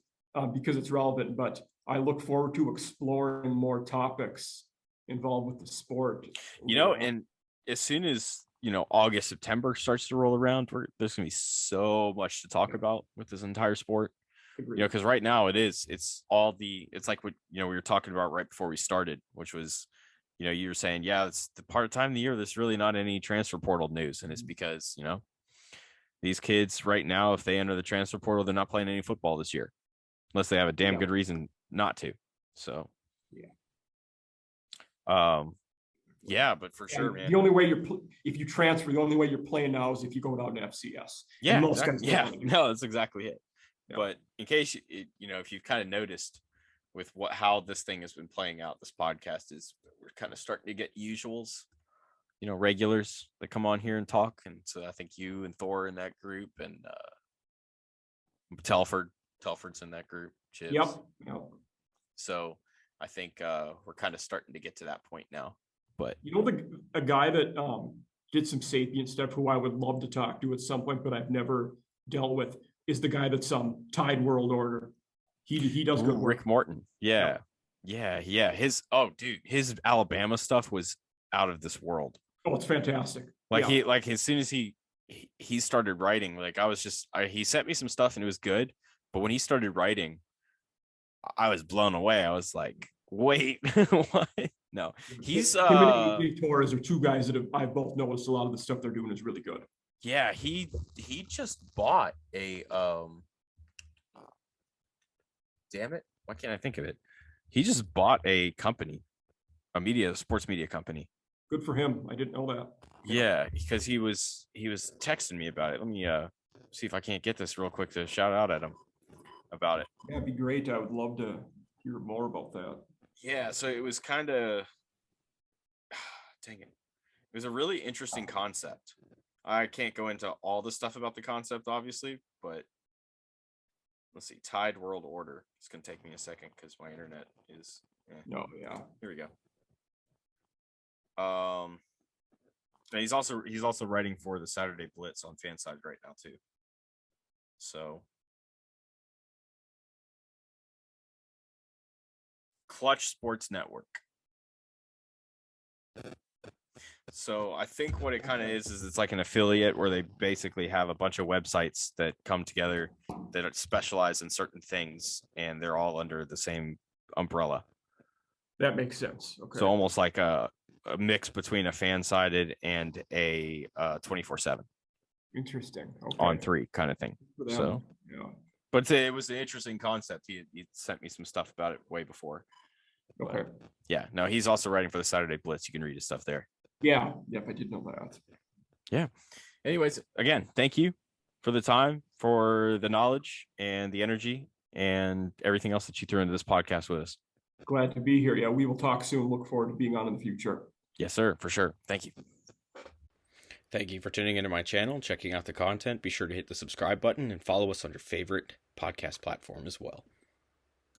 because it's relevant, but I look forward to exploring more topics involved with the sport. And as soon as, August, September starts to roll around, there's going to be so much to talk about with this entire sport. Agreed. Because right now it's like what, we were talking about right before we started, which was, you were saying, it's the part of time of the year there's really not any transfer portal news. And it's because, these kids right now, if they enter the transfer portal, they're not playing any football this year, unless they have a damn good reason not to. So, but for sure, man. The only way if you transfer, the only way you're playing now is if you go down to FCS. Yeah, most exactly. guys No, that's exactly it. Yeah. But in case if you've kind of noticed with how this thing has been playing out, this podcast is we're kind of starting to get usuals, regulars that come on here and talk. And so I think you and Thor in that group, and Telford's in that group. Chips. Yep. So I think we're kind of starting to get to that point now. But a guy that did some sapient stuff who I would love to talk to at some point, but I've never dealt with, is the guy that's Tide World Order. He does good work. Rick Morton. Yeah. His Alabama stuff was out of this world. Oh, it's fantastic. He as soon as he started writing, he sent me some stuff and it was good, but when he started writing, I was blown away. I was like, wait, what? No, he's him and AJ Torres are two guys that I've both noticed a lot of the stuff they're doing is really good. Yeah, he just bought a damn it, why can't I think of it? He just bought a company, a sports media company. Good for him. I didn't know that. Yeah, because he was texting me about it. Let me see if I can't get this real quick to shout out at him about it. Yeah, it'd be great. I would love to hear more about that. Yeah, so it was kind of dang it. It was a really interesting concept. I can't go into all the stuff about the concept, obviously, but let's see. Tide World Order. It's going to take me a second because my internet is. Here we go. And he's also writing for the Saturday Blitz on Fanside right now too. So, Clutch Sports Network. So I think what it kind of is it's like an affiliate where they basically have a bunch of websites that come together that specialize in certain things, and they're all under the same umbrella. That makes sense. Okay. So almost like a mix between a fan-sided and a 24/7. Interesting. Okay. On 3 kind of thing. So, but it was an interesting concept. He sent me some stuff about it way before. Okay. But, yeah. No, he's also writing for the Saturday Blitz. You can read his stuff there. Yeah. Yep. I did know that. Yeah. anyways, again, thank you for the time, for the knowledge and the energy and everything else that you threw into this podcast with us. Glad to be here. Yeah, we will talk soon. Look forward to being on in the future. Yes, sir, for sure. Thank you. Thank you for tuning into my channel and checking out the content. Be sure to hit the subscribe button and follow us on your favorite podcast platform as well.